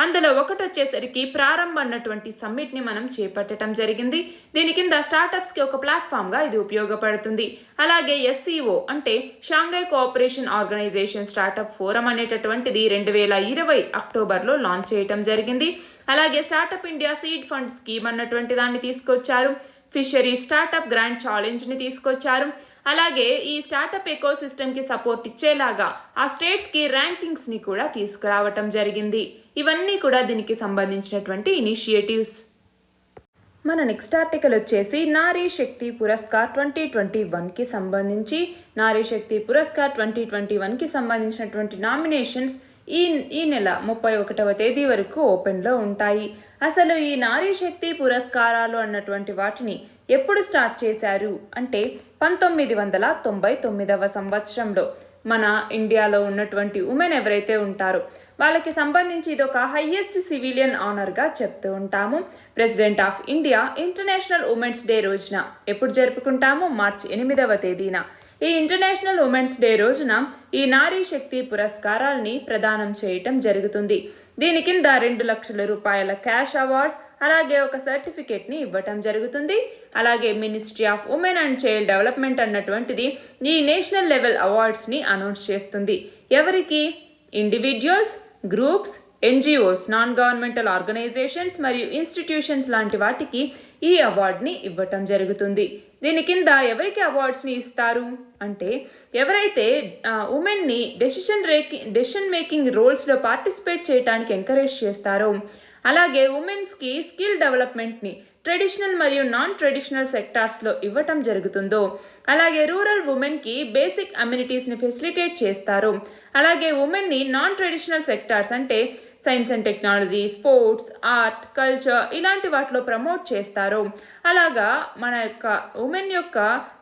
అందులో ఒకటి వచ్చేసరికి ప్రారంభ అన్నటువంటి సమ్మిట్ని మనం చేపట్టడం జరిగింది. దీని కింద స్టార్టప్స్కి ఒక ప్లాట్ఫామ్గా ఇది ఉపయోగపడుతుంది. అలాగే SCO అంటే Shanghai cooperation organisation startup forum అనేటటువంటిది 2020 అక్టోబర్లో లాంచ్ చేయడం జరిగింది. అలాగే startup India seed fund scheme అన్నటువంటి దాన్ని తీసుకొచ్చారు. ఫిషరీ స్టార్టప్ గ్రాండ్ ఛాలెంజ్ని తీసుకొచ్చారు. అలాగే ఈ స్టార్టప్ ఎకో సిస్టమ్కి సపోర్ట్ ఇచ్చేలాగా ఆ స్టేట్స్కి ర్యాంకింగ్స్ని కూడా తీసుకురావటం జరిగింది. ఇవన్నీ కూడా దీనికి సంబంధించినటువంటి ఇనిషియేటివ్స్. మన నెక్స్ట్ ఆర్టికల్ వచ్చేసి నారీ శక్తి పురస్కార్ 2021కి సంబంధించి. నారీ శక్తి పురస్కార్ 2021కి సంబంధించినటువంటి నామినేషన్స్ ఈ నెల 31వ తేదీ వరకు ఓపెన్లో ఉంటాయి. అసలు ఈ నారీ శక్తి పురస్కారాలు అన్నటువంటి వాటిని ఎప్పుడు స్టార్ట్ చేశారు అంటే 1999వ సంవత్సరంలో మన ఇండియాలో ఉన్నటువంటి ఉమెన్ ఎవరైతే ఉంటారో వాళ్ళకి సంబంధించి ఇది ఒక హైయెస్ట్ సివిలియన్ ఆనర్గా చెప్తూ ఉంటాము. President of India international women's day రోజున ఎప్పుడు జరుపుకుంటాము? మార్చి 8వ తేదీన. ఈ ఇంటర్నేషనల్ ఉమెన్స్ డే రోజున ఈ నారీ శక్తి పురస్కారాల్ని ప్రదానం చేయటం జరుగుతుంది. దీని కింద 2 లక్షల రూపాయల క్యాష్ అవార్డ్, అలాగే ఒక సర్టిఫికేట్ని ఇవ్వటం జరుగుతుంది. అలాగే ministry of women and child development అన్నటువంటిది ఈ నేషనల్ లెవెల్ అవార్డ్స్ని అనౌన్స్ చేస్తుంది. ఎవరికి? Individuals, groups, NGOs, non governmental organisations మరియు ఇన్స్టిట్యూషన్స్ లాంటి వాటికి ఈ అవార్డ్ని ఇవ్వటం జరుగుతుంది. దీని కింద ఎవరికి అవార్డ్స్ని ఇస్తారు అంటే ఎవరైతే ఉమెన్ని డెసిషన్ మేకింగ్ రోల్స్లో పార్టిసిపేట్ చేయడానికి ఎంకరేజ్ చేస్తారో, అలాగే ఉమెన్స్కి స్కిల్ డెవలప్మెంట్ని ట్రెడిషనల్ మరియు నాన్ ట్రెడిషనల్ సెక్టార్స్లో ఇవ్వటం జరుగుతుందో, అలాగే రూరల్ ఉమెన్కి బేసిక్ అమ్యూనిటీస్ని ఫెసిలిటేట్ చేస్తారు, అలాగే ఉమెన్ని నాన్ ట్రెడిషనల్ సెక్టార్స్ అంటే science and technology, sports, art, culture ఇలాంటి వాటిలో ప్రమోట్ చేస్తారు. అలాగా మన యొక్క ఉమెన్ యొక్క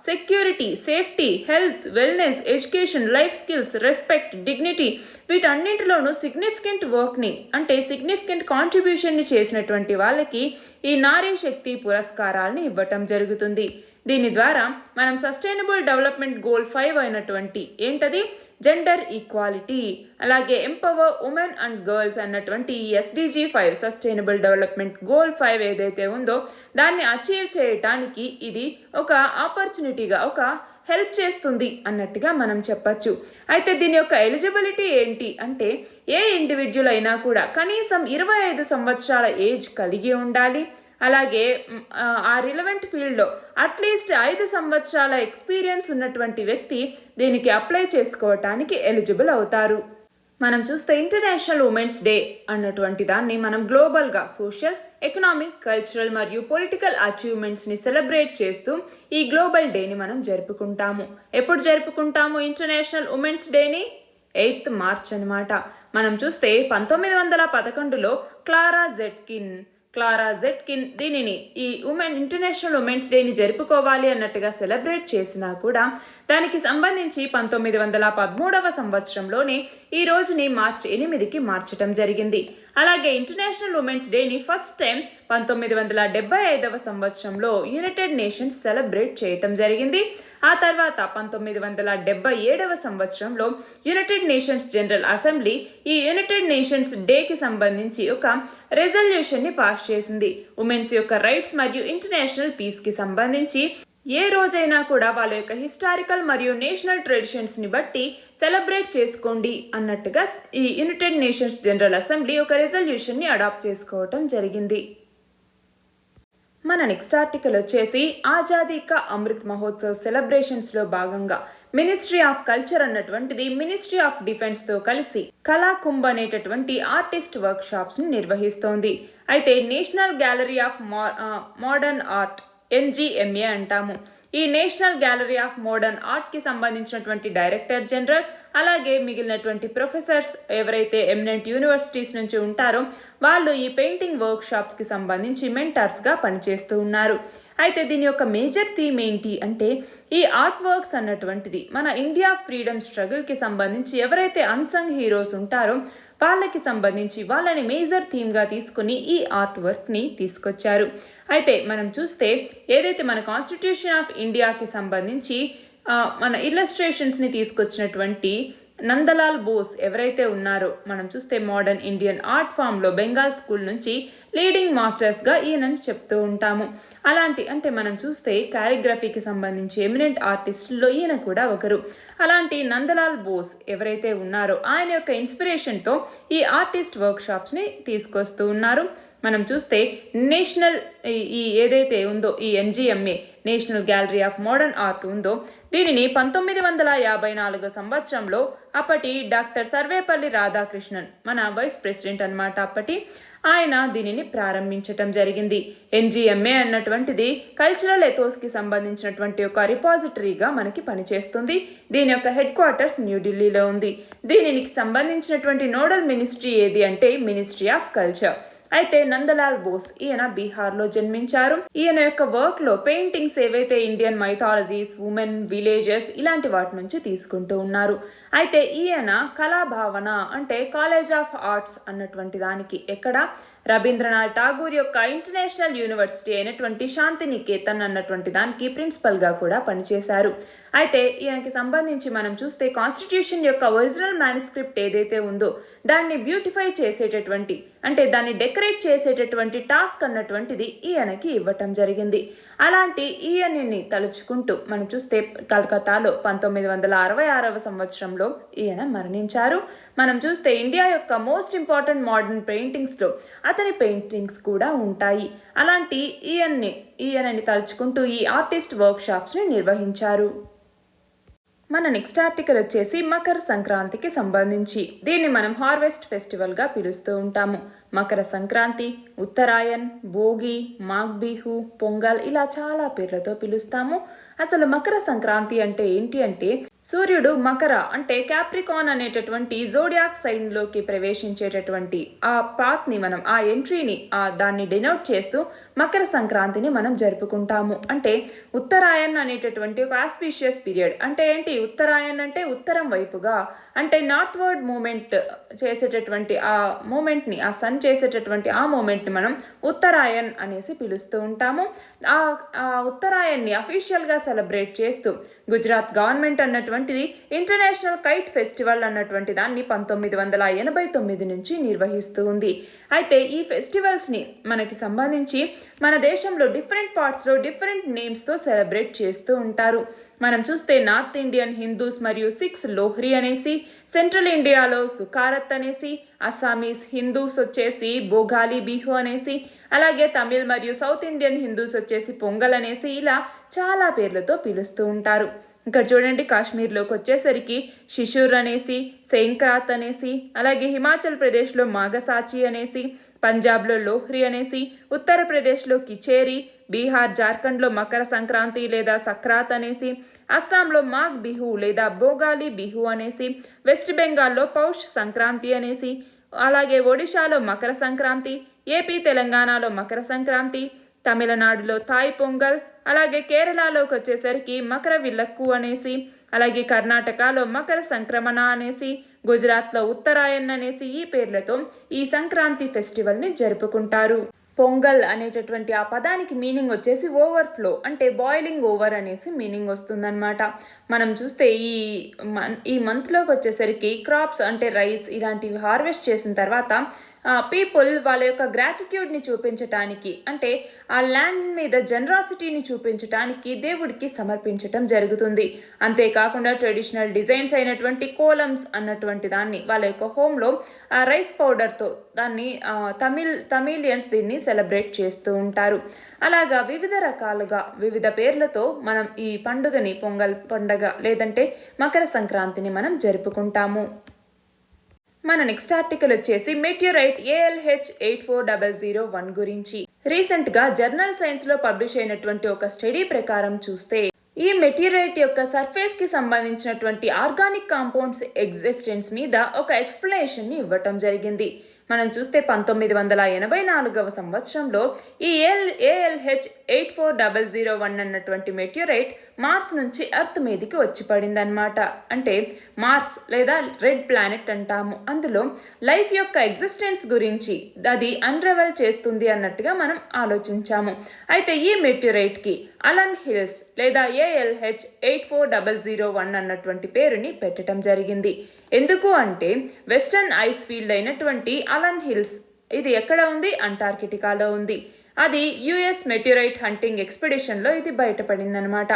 security, safety, health, wellness, education, life skills, respect, dignity వీటన్నింటిలోనూ సిగ్నిఫికెంట్ వర్క్ని అంటే సిగ్నిఫికెంట్ కాంట్రిబ్యూషన్ని చేసినటువంటి వాళ్ళకి ఈ నారీ శక్తి పురస్కారాలని ఇవ్వటం జరుగుతుంది. దీని ద్వారా మనం సస్టైనబుల్ డెవలప్మెంట్ గోల్ 5 అయినటువంటి ఏంటది? జెండర్ ఈక్వాలిటీ, అలాగే ఎంపవర్ ఉమెన్ అండ్ గర్ల్స్ అన్నటువంటి SDG 5 సస్టైనబుల్ డెవలప్మెంట్ గోల్ 5 ఏదైతే ఉందో దాన్ని అచీవ్ చేయటానికి ఇది ఒక ఆపర్చునిటీగా, ఒక హెల్ప్ చేస్తుంది అన్నట్టుగా మనం చెప్పచ్చు. అయితే దీని యొక్క ఎలిజిబిలిటీ ఏంటి అంటే ఏ ఇండివిజువల్ అయినా కూడా కనీసం 25 సంవత్సరాల ఏజ్ కలిగి ఉండాలి. అలాగే ఆ రిలవెంట్ ఫీల్డ్లో అట్లీస్ట్ 5 సంవత్సరాల ఎక్స్పీరియన్స్ ఉన్నటువంటి వ్యక్తి దీనికి అప్లై చేసుకోవటానికి ఎలిజిబుల్ అవుతారు. మనం చూస్తే ఇంటర్నేషనల్ ఉమెన్స్ డే అన్నటువంటి దాన్ని మనం గ్లోబల్గా సోషల్, ఎకనామిక్, కల్చరల్ మరియు పొలిటికల్ అచీవ్మెంట్స్ని సెలబ్రేట్ చేస్తూ ఈ గ్లోబల్ డేని మనం జరుపుకుంటాము. ఎప్పుడు జరుపుకుంటాము ఇంటర్నేషనల్ ఉమెన్స్ డేని? 8th మార్చ్ అనమాట. మనం చూస్తే 1911లో క్లారా జెట్కిన్ దీనిని ఈ ఇంటర్నేషనల్ ఉమెన్స్ డేని జరుపుకోవాలి అన్నట్టుగా సెలబ్రేట్ చేసినా కూడా దానికి సంబంధించి 1913వ సంవత్సరంలోనే ఈ రోజుని మార్చి 8కి మార్చడం జరిగింది. అలాగే ఇంటర్నేషనల్ ఉమెన్స్ డేని ఫస్ట్ టైం 1975వ సంవత్సరంలో యునైటెడ్ నేషన్స్ సెలబ్రేట్ చేయటం జరిగింది. ఆ తర్వాత 1977వ సంవత్సరంలో యునైటెడ్ నేషన్స్ జనరల్ అసెంబ్లీ ఈ యునైటెడ్ నేషన్స్ డేకి సంబంధించి ఒక రెజల్యూషన్ని పాస్ చేసింది. ఉమెన్స్ యొక్క రైట్స్ మరియు ఇంటర్నేషనల్ పీస్కి సంబంధించి ఏ రోజైనా కూడా వాళ్ళ యొక్క హిస్టారికల్ మరియు నేషనల్ ట్రెడిషన్స్ని బట్టి సెలబ్రేట్ చేసుకోండి అన్నట్టుగా ఈ యునైటెడ్ నేషన్స్ జనరల్ అసెంబ్లీ ఒక రెజల్యూషన్ని అడాప్ట్ చేసుకోవటం జరిగింది. మన నెక్స్ట్ ఆర్టికల్ వచ్చేసి ఆజాదీ కా అమృత్ మహోత్సవ్ సెలబ్రేషన్స్లో భాగంగా మినిస్ట్రీ ఆఫ్ కల్చర్ అన్నటువంటిది మినిస్ట్రీ ఆఫ్ డిఫెన్స్తో కలిసి కళాకుంభ్ అనేటటువంటి ఆర్టిస్ట్ వర్క్ షాప్స్ని నిర్వహిస్తోంది. అయితే national gallery of modern art NGMA అంటాము. ఈ నేషనల్ గ్యాలరీ ఆఫ్ మోడర్న్ ఆర్ట్కి సంబంధించినటువంటి డైరెక్టర్ జనరల్ అలాగే మిగిలినటువంటి ప్రొఫెసర్స్ ఎవరైతే ఎమినెంట్ యూనివర్సిటీస్ నుంచి ఉంటారో వాళ్ళు ఈ పెయింటింగ్ వర్క్ షాప్స్కి సంబంధించి మెంటర్స్గా పనిచేస్తూ ఉన్నారు. అయితే దీని యొక్క మేజర్ థీమ్ ఏంటి అంటే ఈ ఆర్ట్ వర్క్స్ అన్నటువంటిది మన ఇండియా ఫ్రీడమ్ స్ట్రగుల్కి సంబంధించి ఎవరైతే అన్సంగ్ హీరోస్ ఉంటారో వాళ్ళకి సంబంధించి వాళ్ళని మేజర్ థీమ్గా తీసుకుని ఈ ఆర్ట్ వర్క్ని తీసుకొచ్చారు. అయితే మనం చూస్తే ఏదైతే మన కాన్స్టిట్యూషన్ ఆఫ్ ఇండియాకి సంబంధించి మన ఇల్లస్ట్రేషన్స్ని తీసుకొచ్చినటువంటి నందలాల్ బోస్ ఎవరైతే ఉన్నారో మనం చూస్తే మోడర్న్ ఇండియన్ ఆర్ట్ ఫామ్లో బెంగాల్ స్కూల్ నుంచి లీడింగ్ మాస్టర్స్గా ఈయనని చెప్తూ ఉంటాము. అలాంటి అంటే మనం చూస్తే కాలిగ్రఫీకి సంబంధించి ఎమినెంట్ ఆర్టిస్టుల్లో ఈయన కూడా ఒకరు. అలాంటి నందలాల్ బోస్ ఎవరైతే ఉన్నారో ఆయన యొక్క ఇన్స్పిరేషన్తో ఈ ఆర్టిస్ట్ వర్క్షాప్స్ని తీసుకొస్తూ ఉన్నారు. మనం చూస్తే నేషనల్ ఈ ఏదైతే ఉందో ఈ NGMA national gallery of modern art ఉందో దీనిని 1954 సంవత్సరంలో అప్పటి డాక్టర్ సర్వేపల్లి రాధాకృష్ణన్ మన వైస్ ప్రెసిడెంట్ అన్నమాట అప్పటి ఆయన దీనిని ప్రారంభించటం జరిగింది. NGMA అన్నటువంటిది కల్చరల్ ఎథోస్కి సంబంధించినటువంటి ఒక రిపాజిటరీగా మనకి పనిచేస్తుంది. దీని యొక్క హెడ్ క్వార్టర్స్ న్యూఢిల్లీలో ఉంది. దీనికి సంబంధించినటువంటి నోడల్ మినిస్ట్రీ ఏది అంటే మినిస్ట్రీ ఆఫ్ కల్చర్. అయితే నందలాల్ బోస్ ఈయన బీహార్లో జన్మించారు. ఈయన యొక్క వర్క్ లో పెయింటింగ్స్ ఏవైతే ఇండియన్ మైథాలజీస్, ఉమెన్, విలేజెస్ ఇలాంటి వాటి నుంచి తీసుకుంటూ ఉన్నారు. అయితే ఈయన కళాభావన అంటే కాలేజ్ ఆఫ్ ఆర్ట్స్ అన్నటువంటి దానికి ఎక్కడ రవీంద్రనాథ్ ఠాగూర్ యొక్క ఇంటర్నేషనల్ యూనివర్సిటీ అయినటువంటి శాంతినికేతన్ అన్నటువంటి దానికి ప్రిన్సిపల్గా కూడా పనిచేశారు. అయితే ఈయనకి సంబంధించి మనం చూస్తే కాన్స్టిట్యూషన్ యొక్క ఒరిజినల్ మ్యానుస్క్రిప్ట్ ఏదైతే ఉందో దాన్ని బ్యూటిఫై చేసేటటువంటి అంటే దాన్ని డెకరేట్ చేసేటటువంటి టాస్క్ అన్నటువంటిది ఈయనకి ఇవ్వటం జరిగింది. అలాంటి ఈయనని తలుచుకుంటూ మనం చూస్తే కలకత్తాలో 1966 సంవత్సరంలో ఈయన మరణించారు. మనం చూస్తే ఇండియా యొక్క మోస్ట్ ఇంపార్టెంట్ మోడర్న్ పెయింటింగ్స్లో అతని పెయింటింగ్స్ కూడా ఉంటాయి. అలాంటి ఈయనని తలుచుకుంటూ ఈ ఆర్టిస్ట్ వర్క్ షాప్స్ని నిర్వహించారు. మన నెక్స్ట్ ఆర్టికల్ వచ్చేసి మకర సంక్రాంతికి సంబంధించి దీన్ని మనం హార్వెస్ట్ ఫెస్టివల్గా పిలుస్తూ ఉంటాము. మకర సంక్రాంతి, ఉత్తరాయణ్, భోగి, మాఘ్ బిహు, పొంగల్ ఇలా చాలా పేర్లతో పిలుస్తాము. అసలు మకర సంక్రాంతి అంటే ఏంటి అంటే సూర్యుడు మకర అంటే క్యాప్రికాన్ అనేటటువంటి జోడియాక్ సైన్లోకి ప్రవేశించేటటువంటి ఆ పాత్ని మనం ఆ ఎంట్రీని దాన్ని డినోట్ చేస్తూ మకర సంక్రాంతిని మనం జరుపుకుంటాము. అంటే ఉత్తరాయణ్ అనేటటువంటి ఒక ఆస్పీషియస్ పీరియడ్ అంటే ఏంటి ఉత్తరాయణ్ అంటే ఉత్తరం వైపుగా అంటే నార్త్ వర్డ్ మూమెంట్ చేసేటటువంటి ఆ మూమెంట్ని ఆ సన్ చేసేటటువంటి ఆ మూమెంట్ని మనం ఉత్తరాయణ్ అనేసి పిలుస్తూ ఉంటాము. ఆ ఉత్తరాయణ్ని అఫీషియల్గా సెలబ్రేట్ చేస్తూ గుజరాత్ గవర్నమెంట్ అన్నటువంటిది ఇంటర్నేషనల్ కైట్ ఫెస్టివల్ అన్నటువంటి దాన్ని 1989 నుంచి నిర్వహిస్తూ ఉంది. అయితే ఈ ఫెస్టివల్స్ని మనకి సంబంధించి మన దేశంలో డిఫరెంట్ పార్ట్స్లో డిఫరెంట్ నేమ్స్తో సెలబ్రేట్ చేస్తూ ఉంటారు. మనం చూస్తే నార్త్ ఇండియన్ హిందూస్ మరియు సిఖ్స్ లోహ్రీ అనేసి, సెంట్రల్ ఇండియాలో సుకారత్ అనేసి, అస్సామీస్ హిందూస్ వచ్చేసి బోగాలి బిహు అనేసి, అలాగే తమిళ్ మరియు సౌత్ ఇండియన్ హిందూస్ వచ్చేసి పొంగల్ అనేసి ఇలా చాలా పేర్లతో పిలుస్తూ ఉంటారు. ఇక్కడ చూడండి కాశ్మీర్లోకి వచ్చేసరికి శిశుర్ అనేసి, సెయింక్రాత్ అనేసి, అలాగే హిమాచల్ ప్రదేశ్లో మాగసాచి అనేసి, పంజాబ్లో లోహ్రీ అనేసి, ఉత్తరప్రదేశ్లో కిచేరి, బీహార్ జార్ఖండ్లో మకర సంక్రాంతి లేదా సక్రాత్ అనేసి, అస్సాంలో మాఘ్ బిహు లేదా బోగాలి బిహు అనేసి, వెస్ట్ బెంగాల్లో పౌష్ సంక్రాంతి అనేసి, అలాగే ఒడిశాలో మకర సంక్రాంతి, ఏపీ తెలంగాణలో మకర సంక్రాంతి, తమిళనాడులో థాయ్ పొంగల్, అలాగే కేరళలోకి వచ్చేసరికి మకర విల్లక్కు అనేసి, అలాగే కర్ణాటకలో మకర సంక్రమణ అనేసి, గుజరాత్లో ఉత్తరాయణ్ అనేసి ఈ పేర్లతో ఈ సంక్రాంతి ఫెస్టివల్ని జరుపుకుంటారు. పొంగల్ అనేటటువంటి ఆ పదానికి మీనింగ్ వచ్చేసి ఓవర్ఫ్లో అంటే బాయిలింగ్ ఓవర్ అనేసి మీనింగ్ వస్తుందన్నమాట. మనం చూస్తే ఈ మంత్లోకి వచ్చేసరికి క్రాప్స్ అంటే రైస్ ఇలాంటివి హార్వెస్ట్ చేసిన తర్వాత పీపుల్ వాళ్ళ యొక్క గ్రాటిట్యూడ్ని చూపించటానికి అంటే ఆ ల్యాండ్ మీద జనరాసిటీని చూపించటానికి దేవుడికి సమర్పించటం జరుగుతుంది. అంతేకాకుండా ట్రెడిషనల్ డిజైన్స్ అయినటువంటి కోలమ్స్ అన్నటువంటి దాన్ని వాళ్ళ యొక్క హోమ్లో రైస్ పౌడర్తో దాన్ని తమిళియన్స్ దీన్ని సెలబ్రేట్ చేస్తూ ఉంటారు. అలాగా వివిధ రకాలుగా వివిధ పేర్లతో మనం ఈ పండుగని పొంగల్ పండుగ లేదంటే మకర సంక్రాంతిని మనం జరుపుకుంటాము. మన నెక్స్ట్ ఆర్టికల్ వచ్చేసి మెటియోరైట్ ALH 84001 గురించి. రీసెంట్గా జర్నల్ సైన్స్లో పబ్లిష్ అయినటువంటి ఒక స్టడీ ప్రకారం చూస్తే ఈ మెటీరియల్ యొక్క సర్ఫేస్కి సంబంధించినటువంటి ఆర్గానిక్ కాంపౌండ్స్ ఎగ్జిస్టెన్స్ మీద ఒక ఎక్స్ప్లెనేషన్ని ఇవ్వటం జరిగింది. మనం చూస్తే 1984వ సంవత్సరంలో ఈ ALH 84001 అన్నటువంటి మెటీరియట్ మార్స్ నుంచి ఎర్త్ మీదకి వచ్చి పడింది అనమాట. అంటే మార్స్ లేదా రెడ్ ప్లానెట్ అంటాము. అందులో లైఫ్ యొక్క ఎగ్జిస్టెన్స్ గురించి అది అన్రెవెల్ చేస్తుంది అన్నట్టుగా మనం ఆలోచించాము. అయితే ఈ మెటీరియట్కి అలన్ హిల్స్ లేదా ALH 84001 అన్నటువంటి పేరుని పెట్టడం జరిగింది. ఎందుకు అంటే వెస్టర్న్ ఐస్ ఫీల్డ్ అయినటువంటి అలన్ హిల్స్ ఇది ఎక్కడ ఉంది? అంటార్కిటికాలో ఉంది. అది US మెటీరైట్ హంటింగ్ ఎక్స్పెడిషన్లో ఇది బయటపడిందనమాట.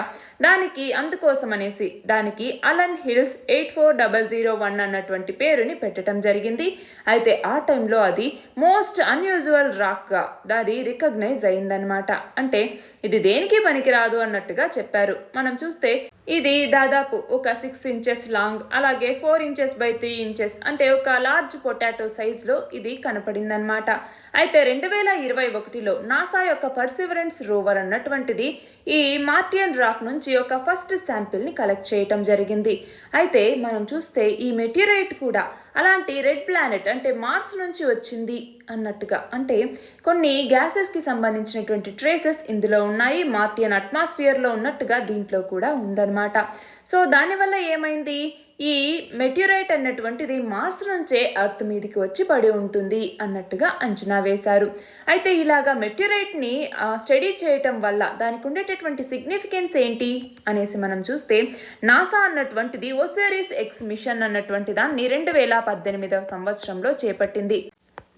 అందుకోసం అనేసి దానికి అలన్ హిల్స్ 84001 అన్నటువంటి పేరుని పెట్టడం జరిగింది. అయితే ఆ టైంలో అది మోస్ట్ అన్యూజువల్ రాక్గా అది రికగ్నైజ్ అయిందనమాట. అంటే ఇది దేనికి పనికిరాదు అన్నట్టుగా చెప్పారు. మనం చూస్తే ఇది దాదాపు ఒక 6 ఇంచెస్ లాంగ్, అలాగే 4 ఇంచెస్ బై 3 ఇంచెస్ అంటే ఒక లార్జ్ పొటాటో సైజ్లో ఇది కనపడిందనమాట. అయితే 2021లో నాసా యొక్క పర్సివరెన్స్ రోవర్ అన్నటువంటిది ఈ మార్టియన్ రాక్ నుంచి ఒక ఫస్ట్ శాంపిల్ని కలెక్ట్ చేయటం జరిగింది. అయితే మనం చూస్తే ఈ మెటీరియట్ కూడా అలాంటి రెడ్ ప్లానెట్ అంటే మార్స్ నుంచి వచ్చింది అన్నట్టుగా, అంటే కొన్ని గ్యాసెస్కి సంబంధించినటువంటి ట్రేసెస్ ఇందులో ఉన్నాయి. మార్టియన్ అట్మాస్ఫియర్లో ఉన్నట్టుగా దీంట్లో కూడా ఉందన్నమాట. సో దానివల్ల ఏమైంది? ఈ మెటీరైట్ అన్నటువంటిది మార్స్ నుంచే ఎర్త్ మీదకి వచ్చి పడి ఉంటుంది అన్నట్టుగా అంచనా వేశారు. అయితే ఇలాగా మెటీరైట్ని స్టడీ చేయటం వల్ల దానికి ఉండేటటువంటి సిగ్నిఫికెన్స్ ఏంటి అనేసి మనం చూస్తే నాసా అన్నటువంటిది ఒసిరిస్ ఎక్స్ మిషన్ అన్నటువంటి దాన్ని 2018వ సంవత్సరంలో చేపట్టింది.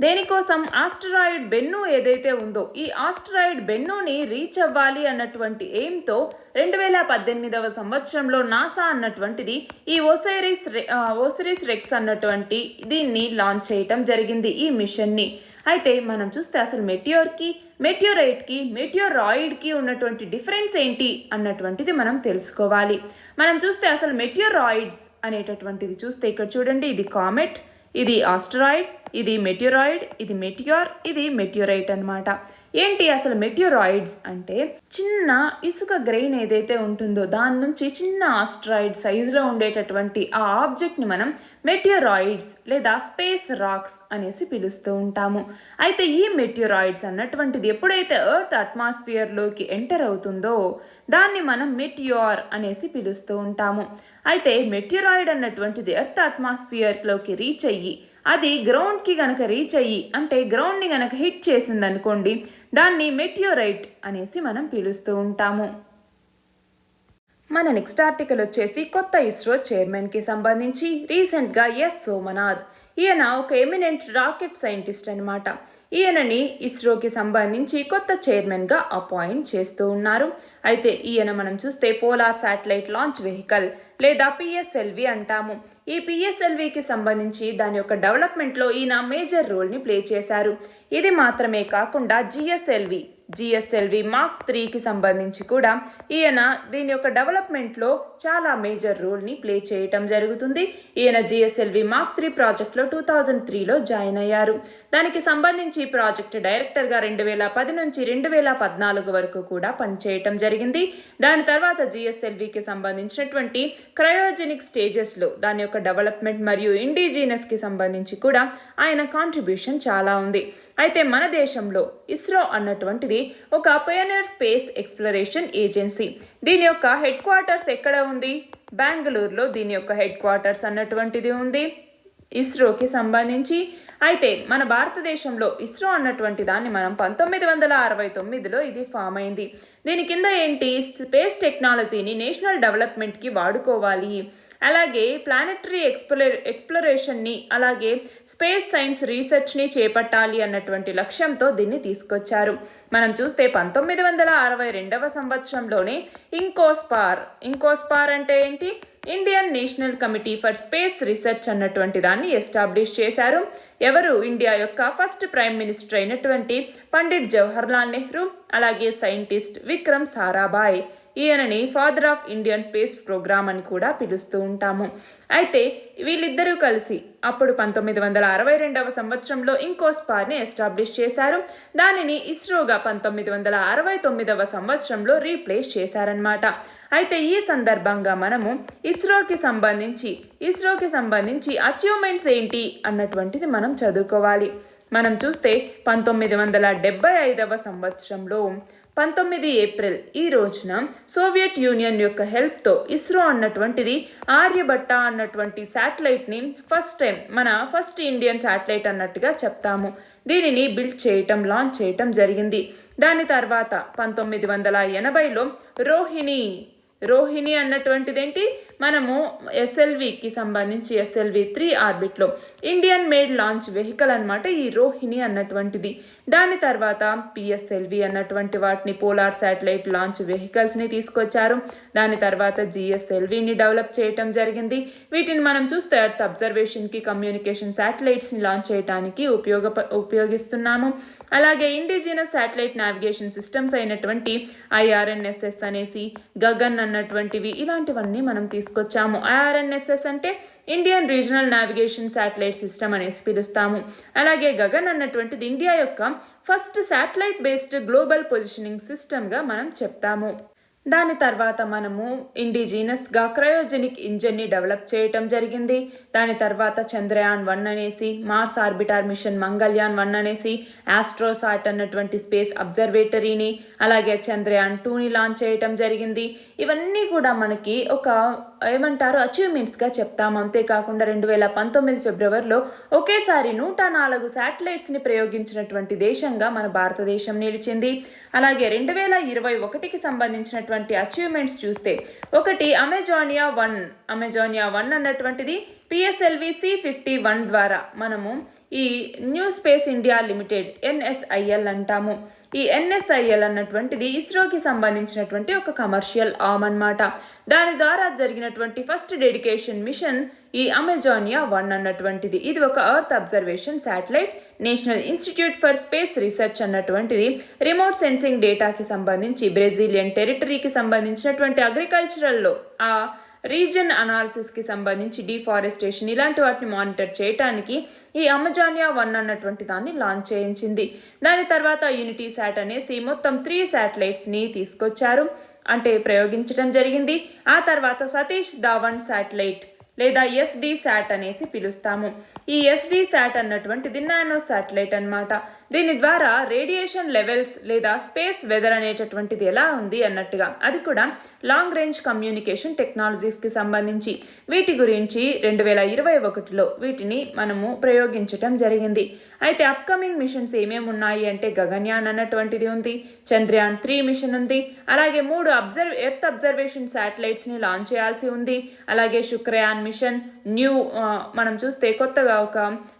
దేనికోసం? ఆస్టరాయిడ్ బెన్ను ఏదైతే ఉందో ఈ ఆస్టరాయిడ్ బెన్నుని రీచ్ అవ్వాలి అన్నటువంటి ఎయిమ్తో 2018వ సంవత్సరంలో నాసా అన్నటువంటిది ఈ ఒసిరిస్ రెక్స్ అన్నటువంటి దీన్ని లాంచ్ చేయటం జరిగింది, ఈ మిషన్ని. అయితే మనం చూస్తే అసలు మెటియోరైట్కి మెటియోరాయిడ్కి ఉన్నటువంటి డిఫరెన్స్ ఏంటి అన్నటువంటిది మనం తెలుసుకోవాలి. మనం చూస్తే అసలు మెటియోరాయిడ్స్ అనేటటువంటిది చూస్తే ఇక్కడ చూడండి, ఇది కామెట్, ఇది ఆస్టరాయిడ్, ఇది మెటియోరాయిడ్, ఇది మెటియోర్, ఇది మెటియోరైట్ అన్నమాట. ఏంటి అసలు మెటియోరాయిడ్స్ అంటే చిన్న ఇసుక గ్రెయిన్ ఏదైతే ఉంటుందో దాని నుంచి చిన్న ఆస్ట్రాయిడ్ సైజులో ఉండేటటువంటి ఆ ఆబ్జెక్ట్ని మనం మెటియోరాయిడ్స్ లేదా స్పేస్ రాక్స్ అనేసి పిలుస్తూ ఉంటాము. అయితే ఈ మెటియోరాయిడ్స్ అన్నటువంటిది ఎప్పుడైతే ఎర్త్ అట్మాస్ఫియర్లోకి ఎంటర్ అవుతుందో దాన్ని మనం మెటియోర్ అనేసి పిలుస్తూ ఉంటాము. అయితే మెటియోరాయిడ్ అన్నటువంటిది ఎర్త్ అట్మాస్ఫియర్లోకి రీచ్ అయ్యి అది గ్రౌండ్కి గనక రీచ్ అయ్యి అంటే గ్రౌండ్ని గనక హిట్ చేసింది అనుకోండి, దాన్ని మెటియోరైట్ అనేసి మనం పిలుస్తూ ఉంటాము. మన నెక్స్ట్ ఆర్టికల్ వచ్చేసి కొత్త ఇస్రో చైర్మన్కి సంబంధించి. రీసెంట్గా ఎస్ సోమనాథ్, ఈయన ఒక ఎమినెంట్ రాకెట్ సైంటిస్ట్ అనమాట. ఈయనని ఇస్రోకి సంబంధించి కొత్త చైర్మన్గా అపాయింట్ చేస్తూ ఉన్నారు. అయితే ఈయన మనం చూస్తే పోలార్ శాటిలైట్ లాంచ్ వెహికల్ లేదా PSLV అంటాము. ఈ PSLVకి సంబంధించి దాని యొక్క డెవలప్మెంట్లో ఈయన మేజర్ రోల్ని ప్లే చేశారు. ఇది మాత్రమే కాకుండా GSLV Mark 3కి సంబంధించి కూడా ఈయన దీని యొక్క డెవలప్మెంట్లో చాలా మేజర్ రోల్ని ప్లే చేయటం జరుగుతుంది. ఈయన GSLV Mark 3 ప్రాజెక్ట్లో 2003లో జాయిన్ అయ్యారు. దానికి సంబంధించి ప్రాజెక్ట్ డైరెక్టర్గా 2010 నుంచి 2014 వరకు కూడా పనిచేయటం జరిగింది. దాని తర్వాత GSLVకి సంబంధించినటువంటి క్రయోజెనిక్ స్టేజెస్లో దాని యొక్క డెవలప్మెంట్ మరియు ఇండిజినస్కి సంబంధించి కూడా ఆయన కాంట్రిబ్యూషన్ చాలా ఉంది. అయితే మన దేశంలో ఇస్రో అన్నటువంటిది ఒక పయనీర్ స్పేస్ ఎక్స్ప్లోరేషన్ ఏజెన్సీ. దీని యొక్క హెడ్ క్వార్టర్స్ ఎక్కడ ఉంది? బెంగళూరులో దీని యొక్క హెడ్ క్వార్టర్స్ అన్నటువంటిది ఉంది ఇస్రోకి సంబంధించి. అయితే మన భారతదేశంలో ఇస్రో అన్నటువంటి దాన్ని మనం 1969లో ఇది ఫామ్ అయింది. దీని కింద ఏంటి? స్పేస్ టెక్నాలజీని నేషనల్ డెవలప్మెంట్కి వాడుకోవాలి, అలాగే ప్లానెటరీ ఎక్స్ప్లోరేషన్ని అలాగే స్పేస్ సైన్స్ రీసెర్చ్ని చేపట్టాలి అన్నటువంటి లక్ష్యంతో దీన్ని తీసుకొచ్చారు. మనం చూస్తే 1962వ సంవత్సరంలోనే ఇంకోస్పార్ అంటే ఏంటి? Indian national committee for space research అన్నటువంటి దాన్ని ఎస్టాబ్లిష్ చేశారు. ఎవరు? ఇండియా యొక్క ఫస్ట్ ప్రైమ్ మినిస్టర్ అయినటువంటి పండిట్ జవహర్లాల్ నెహ్రూ, అలాగే సైంటిస్ట్ విక్రమ్ సారాభాయ్. ఈయనని father of Indian space programme అని కూడా పిలుస్తూ ఉంటాము. అయితే వీళ్ళిద్దరూ కలిసి అప్పుడు 1962వ సంవత్సరంలో ఇంకో స్పార్ని ఎస్టాబ్లిష్ చేశారు. దానిని ఇస్రోగా 1969వ సంవత్సరంలో రీప్లేస్ చేశారనమాట. అయితే ఈ సందర్భంగా మనము ఇస్రోకి సంబంధించి అచీవ్మెంట్స్ ఏంటి అన్నటువంటిది మనం చదువుకోవాలి. మనం చూస్తే 1975వ సంవత్సరంలో 19 ఏప్రిల్ ఈ రోజున సోవియట్ యూనియన్ యొక్క హెల్ప్తో ఇస్రో అన్నటువంటిది ఆర్యభట్ట అన్నటువంటి శాటిలైట్ని ఫస్ట్ ఇండియన్ శాటిలైట్ అన్నట్టుగా చెప్తాము. దీనిని లాంచ్ చేయటం జరిగింది. దాని తర్వాత 1980లో రోహిణి అన్నటువంటిది ఏంటి? మనము ఎస్ఎల్వికి సంబంధించి SLV-3 ఆర్బిట్లో ఇండియన్ మేడ్ లాంచ్ వెహికల్ అనమాట ఈ రోహిణి అన్నటువంటిది. దాని తర్వాత PSLV అన్నటువంటి వాటిని పోలార్ శాటిలైట్ లాంచ్ వెహికల్స్ని తీసుకొచ్చారు. దాని తర్వాత GSLVని డెవలప్ చేయటం జరిగింది. వీటిని మనం చూస్తే ఎర్త్ అబ్జర్వేషన్కి, కమ్యూనికేషన్ శాటిలైట్స్ని లాంచ్ చేయడానికి ఉపయోగిస్తున్నాము. అలాగే ఇండిజినస్ శాటిలైట్ నావిగేషన్ సిస్టమ్స్ అయినటువంటి IRNSS అనేసి, గగన్ అన్నటువంటివి ఇలాంటివన్నీ మనం తీసుకొచ్చాము. IRNSS అంటే Indian regional navigation satellite system అనేసి పిలుస్తాము. అలాగే గగన్ అన్నటువంటిది ఇండియా యొక్క first satellite based global positioning సిస్టమ్గా మనం చెప్తాము. దాని తర్వాత మనము ఇండిజినస్గా క్రయోజెనిక్ ఇంజన్ని డెవలప్ చేయటం జరిగింది. దాని తర్వాత చంద్రయాన్-1 అనేసి, మార్స్ ఆర్బిటార్ మిషన్ మంగళయాన్-1 అనేసి, ఆస్ట్రోసాట్ అన్నటువంటి స్పేస్ అబ్జర్వేటరీని, అలాగే చంద్రయాన్-2ని లాంచ్ చేయటం జరిగింది. ఇవన్నీ కూడా మనకి అచీవ్మెంట్స్గా చెప్తాము. అంతేకాకుండా 2019 ఫిబ్రవరిలో ఒకేసారి 104 శాటిలైట్స్ని ప్రయోగించినటువంటి దేశంగా మన భారతదేశం నిలిచింది. అలాగే 2021కి సంబంధించినటువంటి అచీవ్మెంట్స్ చూస్తే ఒకటి అమెజానియా 1 అన్నటువంటిది PSLV C-51 ద్వారా మనము ఈ new space India limited NSIL అంటాము. ఈ NSIL అన్నటువంటిది ఇస్రోకి సంబంధించినటువంటి ఒక కమర్షియల్ ఆర్మ్ అన్నమాట. దాని ద్వారా జరిగినటువంటి ఫస్ట్ డెడికేషన్ మిషన్ ఈ అమెజానియా 1 అన్నటువంటిది. ఇది ఒక earth observation satellite. National institute for space research అన్నటువంటిది రిమోట్ సెన్సింగ్ డేటాకి సంబంధించి బ్రెజిలియన్ టెరిటరీకి సంబంధించినటువంటి అగ్రికల్చరల్లో ఆ రీజన్ అనాలిసిస్కి సంబంధించి డిఫారెస్టేషన్ ఇలాంటి వాటిని మానిటర్ చేయడానికి ఈ అమెజానియా 1 అన్నటువంటి దాన్ని లాంచ్ చేయించింది. దాని తర్వాత యూనిటీ శాట్ అనేసి మొత్తం 3 శాటిలైట్స్ని తీసుకొచ్చారు, అంటే ప్రయోగించడం జరిగింది. ఆ తర్వాత సతీష్ ధావన్ శాటిలైట్ లేదా SD శాట్ అనేసి పిలుస్తాము. ఈ SD శాట్ అన్నటువంటిది నానో శాటిలైట్ అన్నమాట. దీని ద్వారా రేడియేషన్ లెవెల్స్ లేదా స్పేస్ వెదర్ అనేటటువంటిది ఎలా ఉంది అన్నట్టుగా, అది కూడా లాంగ్ రేంజ్ కమ్యూనికేషన్ టెక్నాలజీస్కి సంబంధించి వీటి గురించి 2021లో వీటిని మనము ప్రయోగించటం జరిగింది. అయితే అప్కమింగ్ మిషన్స్ ఏమేమి ఉన్నాయి అంటే గగన్యాన్ అన్నటువంటిది ఉంది, చంద్రయాన్-3 మిషన్ ఉంది, అలాగే 3 ఎర్త్ అబ్జర్వేషన్ శాటిలైట్స్ని లాంచ్ చేయాల్సి ఉంది. అలాగే శుక్రయాన్ మిషన్, మనం చూస్తే కొత్తగా ఒక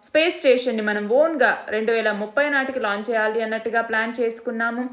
స్పేస్ స్టేషన్ని మనం ఓన్గా 2030 నాటికి లాంచ్ చేయాలి అన్నట్టుగా ప్లాన్ చేసుకున్నాము.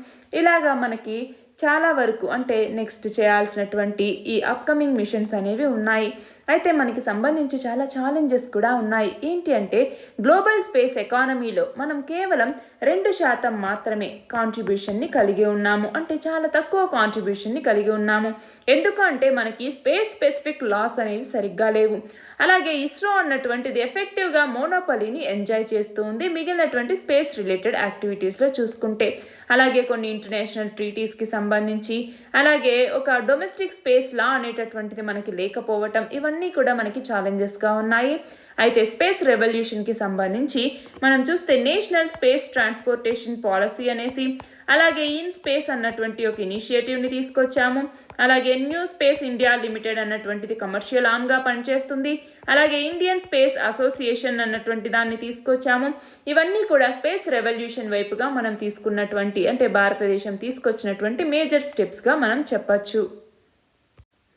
ఇలాగా మనకి చాలా వరకు అంటే నెక్స్ట్ చేయాల్సినటువంటి ఈ అప్కమింగ్ మిషన్స్ అనేవి ఉన్నాయి. అయితే మనకి సంబంధించి చాలా ఛాలెంజెస్ కూడా ఉన్నాయి. ఏంటి అంటే గ్లోబల్ స్పేస్ ఎకానమీలో మనం కేవలం 2% మాత్రమే కాంట్రిబ్యూషన్ని కలిగి ఉన్నాము, అంటే చాలా తక్కువ కాంట్రిబ్యూషన్ని కలిగి ఉన్నాము. ఎందుకు అంటే మనకి స్పేస్ స్పెసిఫిక్ లాస్ అనేవి సరిగ్గా లేవు. అలాగే ఇస్రో అన్నటువంటిది ఎఫెక్టివ్గా మోనోపలీని ఎంజాయ్ చేస్తూ ఉంది మిగిలినటువంటి స్పేస్ రిలేటెడ్ యాక్టివిటీస్లో చూసుకుంటే. అలాగే కొన్ని ఇంటర్నేషనల్ ట్రీటీస్కి సంబంధించి, అలాగే ఒక డొమెస్టిక్ స్పేస్ లా అనేటటువంటిది మనకి లేకపోవటం, ఇవన్నీ కూడా మనకి ఛాలెంజెస్గా ఉన్నాయి. అయితే స్పేస్ రెవల్యూషన్కి సంబంధించి మనం చూస్తే నేషనల్ స్పేస్ ట్రాన్స్పోర్టేషన్ పాలసీ అనేసి, అలాగే ఇన్ స్పేస్ అన్నటువంటి ఒక ఇనిషియేటివ్ని తీసుకొచ్చాము. అలాగే న్యూ స్పేస్ ఇండియా లిమిటెడ్ అన్నటువంటిది కమర్షియల్ ఆర్మ్గా పనిచేస్తుంది. అలాగే ఇండియన్ స్పేస్ అసోసియేషన్ అన్నటువంటి దాన్ని తీసుకొచ్చాము. ఇవన్నీ కూడా స్పేస్ రెవల్యూషన్ వైపుగా మనం తీసుకున్నటువంటి, అంటే భారతదేశం తీసుకొచ్చినటువంటి మేజర్ స్టెప్స్గా మనం చెప్పచ్చు.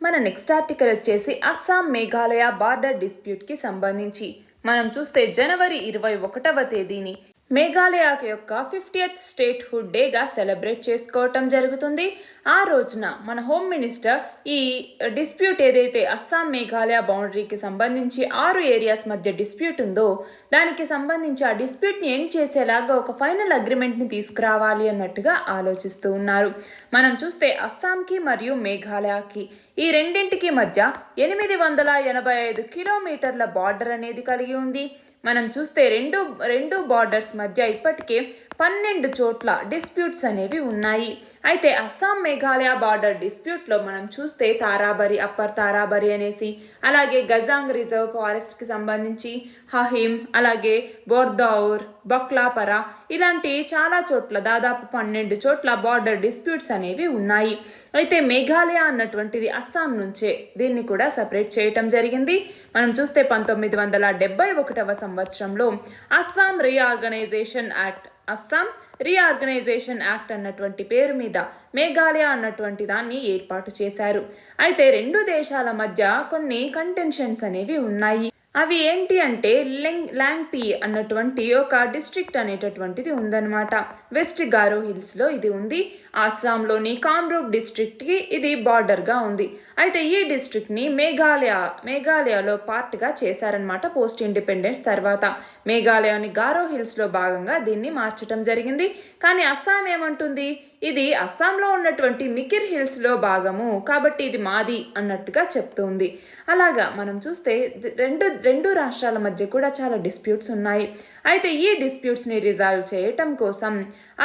మన నెక్స్ట్ ఆర్టికల్ వచ్చేసి అస్సాం మేఘాలయ బార్డర్ డిస్ప్యూట్కి సంబంధించి. మనం చూస్తే జనవరి 21వ తేదీని మేఘాలయ యొక్క 50th స్టేట్హుడ్ డేగా సెలబ్రేట్ చేసుకోవటం జరుగుతుంది. ఆ రోజున మన హోమ్ మినిస్టర్ ఈ డిస్ప్యూట్ ఏదైతే అస్సాం మేఘాలయ బౌండరీకి సంబంధించి 6 ఏరియాస్ మధ్య డిస్ప్యూట్ ఉందో దానికి సంబంధించి ఆ డిస్ప్యూట్ని ఎండ్ చేసేలాగా ఒక ఫైనల్ అగ్రిమెంట్ని తీసుకురావాలి అన్నట్టుగా ఆలోచిస్తూ ఉన్నారు. మనం చూస్తే అస్సాంకి మరియు మేఘాలయకి ఈ రెండింటికి మధ్య 885 కిలోమీటర్ల బార్డర్ అనేది కలిగి ఉంది. మనం చూస్తే రెండు బార్డర్స్ మధ్య ఇప్పటికే 12 చోట్ల డిస్ప్యూట్స్ అనేవి ఉన్నాయి. అయితే అస్సాం మేఘాలయ బార్డర్ డిస్ప్యూట్లో మనం చూస్తే తారాబరి, అప్పర్ తారాబరి అనేసి, అలాగే గజాంగ్ రిజర్వ్ ఫారెస్ట్కి సంబంధించి హహిమ్, అలాగే బోర్దాఊర్, బక్లాపరా ఇలాంటి చాలా చోట్ల దాదాపు 12 చోట్ల బార్డర్ డిస్ప్యూట్స్ అనేవి ఉన్నాయి. అయితే మేఘాలయ అన్నటువంటిది అస్సాం నుంచే దీన్ని కూడా సపరేట్ చేయటం జరిగింది. మనం చూస్తే 1971వ సంవత్సరంలో అస్సాం రీఆర్గనైజేషన్ యాక్ట్ అన్నటువంటి పేరు మీద మేఘాలయ అన్నటువంటి దాన్ని ఏర్పాటు చేశారు. అయితే రెండు దేశాల మధ్య కొన్ని కంటెన్షన్స్ అనేవి ఉన్నాయి. అవి ఏంటి అంటే లాంగ్పీ అన్నటువంటి ఒక డిస్ట్రిక్ట్ అనేటటువంటిది ఉందన్నమాట. వెస్ట్ గారో హిల్స్లో ఇది ఉంది. అస్సాంలోని కామ్రూప్ డిస్ట్రిక్ట్కి ఇది బార్డర్గా ఉంది. అయితే ఈ డిస్ట్రిక్ట్ని మేఘాలయలో పార్ట్గా చేశారనమాట. పోస్ట్ ఇండిపెండెన్స్ తర్వాత మేఘాలయని గారో హిల్స్లో భాగంగా దీన్ని మార్చడం జరిగింది. కానీ అస్సాం ఏమంటుంది, ఇది అస్సాంలో ఉన్నటువంటి మికిర్ హిల్స్లో భాగము కాబట్టి ఇది మాది అన్నట్టుగా చెప్తుంది. అలాగా మనం చూస్తే రెండు రాష్ట్రాల మధ్య కూడా చాలా డిస్ప్యూట్స్ ఉన్నాయి. అయితే ఈ డిస్ప్యూట్స్ని రిజాల్వ్ చేయటం కోసం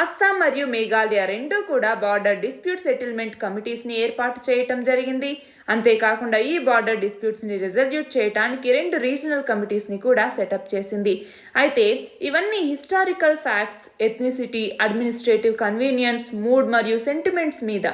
అస్సాం మరియు మేఘాలయ రెండూ కూడా బార్డర్ డిస్ప్యూట్ సెటిల్మెంట్ కమిటీస్ని ఏర్పాటు చేయటం జరిగింది. అంతేకాకుండా ఈ బార్డర్ డిస్ప్యూట్స్ని రిజల్యూట్ చేయడానికి 2 రీజనల్ కమిటీస్ని కూడా సెటప్ చేసింది. అయితే ఇవన్నీ historical facts, ethnicity, administrative convenience, mood మరియు సెంటిమెంట్స్ మీద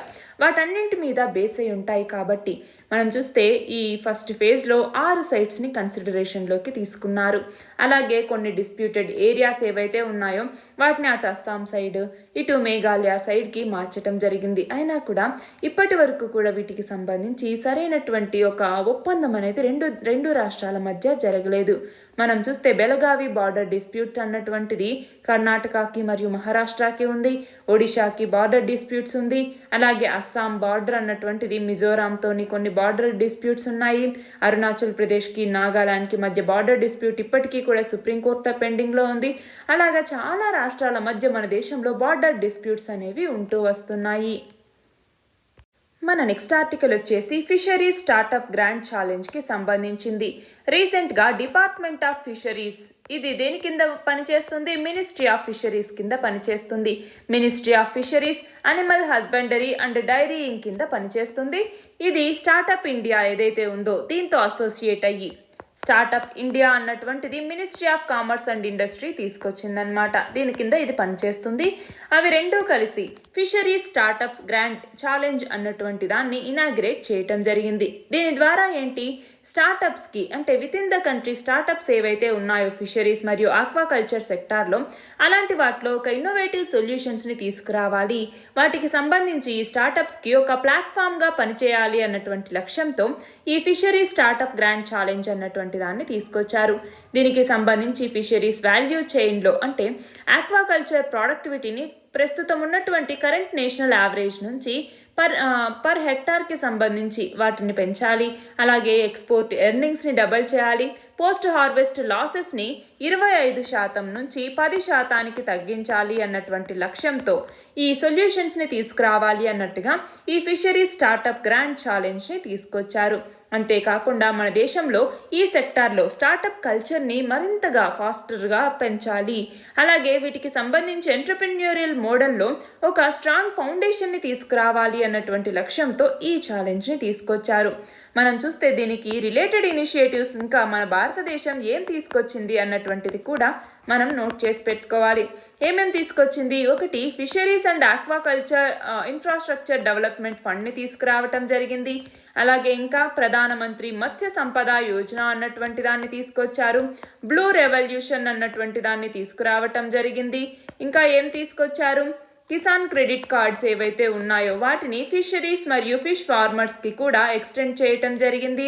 వాటన్నింటి మీద బేస్ అయి ఉంటాయి. కాబట్టి మనం చూస్తే ఈ ఫస్ట్ ఫేజ్లో 6 సైట్స్ని కన్సిడరేషన్లోకి తీసుకున్నారు. అలాగే కొన్ని డిస్ప్యూటెడ్ ఏరియాస్ ఏవైతే ఉన్నాయో వాటిని అటు అస్సాం సైడ్ ఇటు మేఘాలయ సైడ్కి మార్చడం జరిగింది. అయినా కూడా ఇప్పటి వరకు కూడా వీటికి సంబంధించి సరైనటువంటి ఒక ఒప్పందం అనేది రెండు రాష్ట్రాల మధ్య జరగలేదు. మనం చూస్తే బెలగావి బార్డర్ డిస్ప్యూట్ అన్నటువంటిది కర్ణాటకకి మరియు మహారాష్ట్రకి ఉంది. ఒడిశాకి బార్డర్ డిస్ప్యూట్స్ ఉంది. అలాగే అస్సాం బార్డర్ అన్నటువంటిది మిజోరాంతోని కొన్ని బార్డర్ డిస్ప్యూట్స్ ఉన్నాయి. అరుణాచల్ ప్రదేశ్కి నాగాలాండ్కి మధ్య బార్డర్ డిస్ప్యూట్ ఇప్పటికీ కూడా సుప్రీంకోర్టులో పెండింగ్లో ఉంది. అలాగా చాలా రాష్ట్రాల మధ్య మన దేశంలో బార్డర్ డిస్ప్యూట్స్ అనేవి ఉంటూ వస్తున్నాయి. మన నెక్స్ట్ ఆర్టికల్ వచ్చేసి ఫిషరీస్ స్టార్టప్ గ్రాండ్ ఛాలెంజ్కి సంబంధించింది. రీసెంట్గా డిపార్ట్మెంట్ ఆఫ్ ఫిషరీస్ ఇది దేని కింద పనిచేస్తుంది, మినిస్ట్రీ ఆఫ్ ఫిషరీస్ కింద పనిచేస్తుంది. Ministry of fisheries animal husbandry and dairying కింద పనిచేస్తుంది. ఇది స్టార్టప్ ఇండియా ఏదైతే ఉందో దీంతో అసోసియేట్ అయ్యి స్టార్టప్ ఇండియా అన్నటువంటిది ministry of commerce and industry తీసుకొచ్చిందనమాట. దీని కింద ఇది పనిచేస్తుంది. అవి రెండూ కలిసి ఫిషరీస్ స్టార్టప్స్ గ్రాండ్ ఛాలెంజ్ అన్నటువంటి దాన్ని ఇనాగ్రేట్ చేయటం జరిగింది. దీని ద్వారా ఏంటి, స్టార్టప్స్కి అంటే with in the country startups ఏవైతే ఉన్నాయో ఫిషరీస్ మరియు ఆక్వాకల్చర్ సెక్టార్లో అలాంటి వాటిలో ఒక ఇన్నోవేటివ్ సొల్యూషన్స్ని తీసుకురావాలి, వాటికి సంబంధించి ఈ స్టార్టప్స్కి ఒక ప్లాట్ఫామ్గా పనిచేయాలి అన్నటువంటి లక్ష్యంతో ఈ ఫిషరీస్ స్టార్టప్ గ్రాండ్ ఛాలెంజ్ అన్నటువంటి దాన్ని తీసుకొచ్చారు. దీనికి సంబంధించి ఫిషరీస్ వాల్యూ చైన్లో అంటే ఆక్వాకల్చర్ ప్రొడక్టివిటీని ప్రస్తుతం ఉన్నటువంటి కరెంట్ నేషనల్ యావరేజ్ నుంచి పర్ హెక్టార్కి సంబంధించి వాటిని పెంచాలి. అలాగే ఎక్స్పోర్ట్ ఎర్నింగ్స్ని డబల్ చేయాలి. పోస్ట్ హార్వెస్ట్ లాసెస్ని 25% నుంచి 10% తగ్గించాలి అన్నటువంటి లక్ష్యంతో ఈ సొల్యూషన్స్ని తీసుకురావాలి అన్నట్టుగా ఈ ఫిషరీస్ స్టార్టప్ గ్రాండ్ ఛాలెంజ్ని తీసుకొచ్చారు. అంతేకాకుండా మన దేశంలో ఈ సెక్టార్లో స్టార్టప్ కల్చర్ని మరింతగా ఫాస్టర్గా పెంచాలి. అలాగే వీటికి సంబంధించి ఎంటర్‌ప్రెన్యూరియల్ మోడల్లో ఒక స్ట్రాంగ్ ఫౌండేషన్ని తీసుకురావాలి అన్నటువంటి లక్ష్యంతో ఈ ఛాలెంజ్ని తీసుకొచ్చారు. మనం చూస్తే దీనికి రిలేటెడ్ ఇనిషియేటివ్స్ ఇంకా మన భారతదేశం ఏం తీసుకొచ్చింది అన్నటువంటిది కూడా మనం నోట్ చేసి పెట్టుకోవాలి. ఏమేమి తీసుకొచ్చింది, ఒకటి fisheries and aquaculture infrastructure development ఫండ్ని తీసుకురావటం జరిగింది. అలాగే ఇంకా ప్రధానమంత్రి మత్స్య సంపద యోజన అన్నటువంటి దాన్ని తీసుకొచ్చారు. బ్లూ రెవల్యూషన్ అన్నటువంటి దాన్ని తీసుకురావటం జరిగింది. ఇంకా ఏం తీసుకొచ్చారు, కిసాన్ క్రెడిట్ కార్డ్స్ ఏవైతే ఉన్నాయో వాటిని ఫిషరీస్ మరియు ఫిష్ ఫార్మర్స్కి కూడా ఎక్స్టెండ్ చేయటం జరిగింది.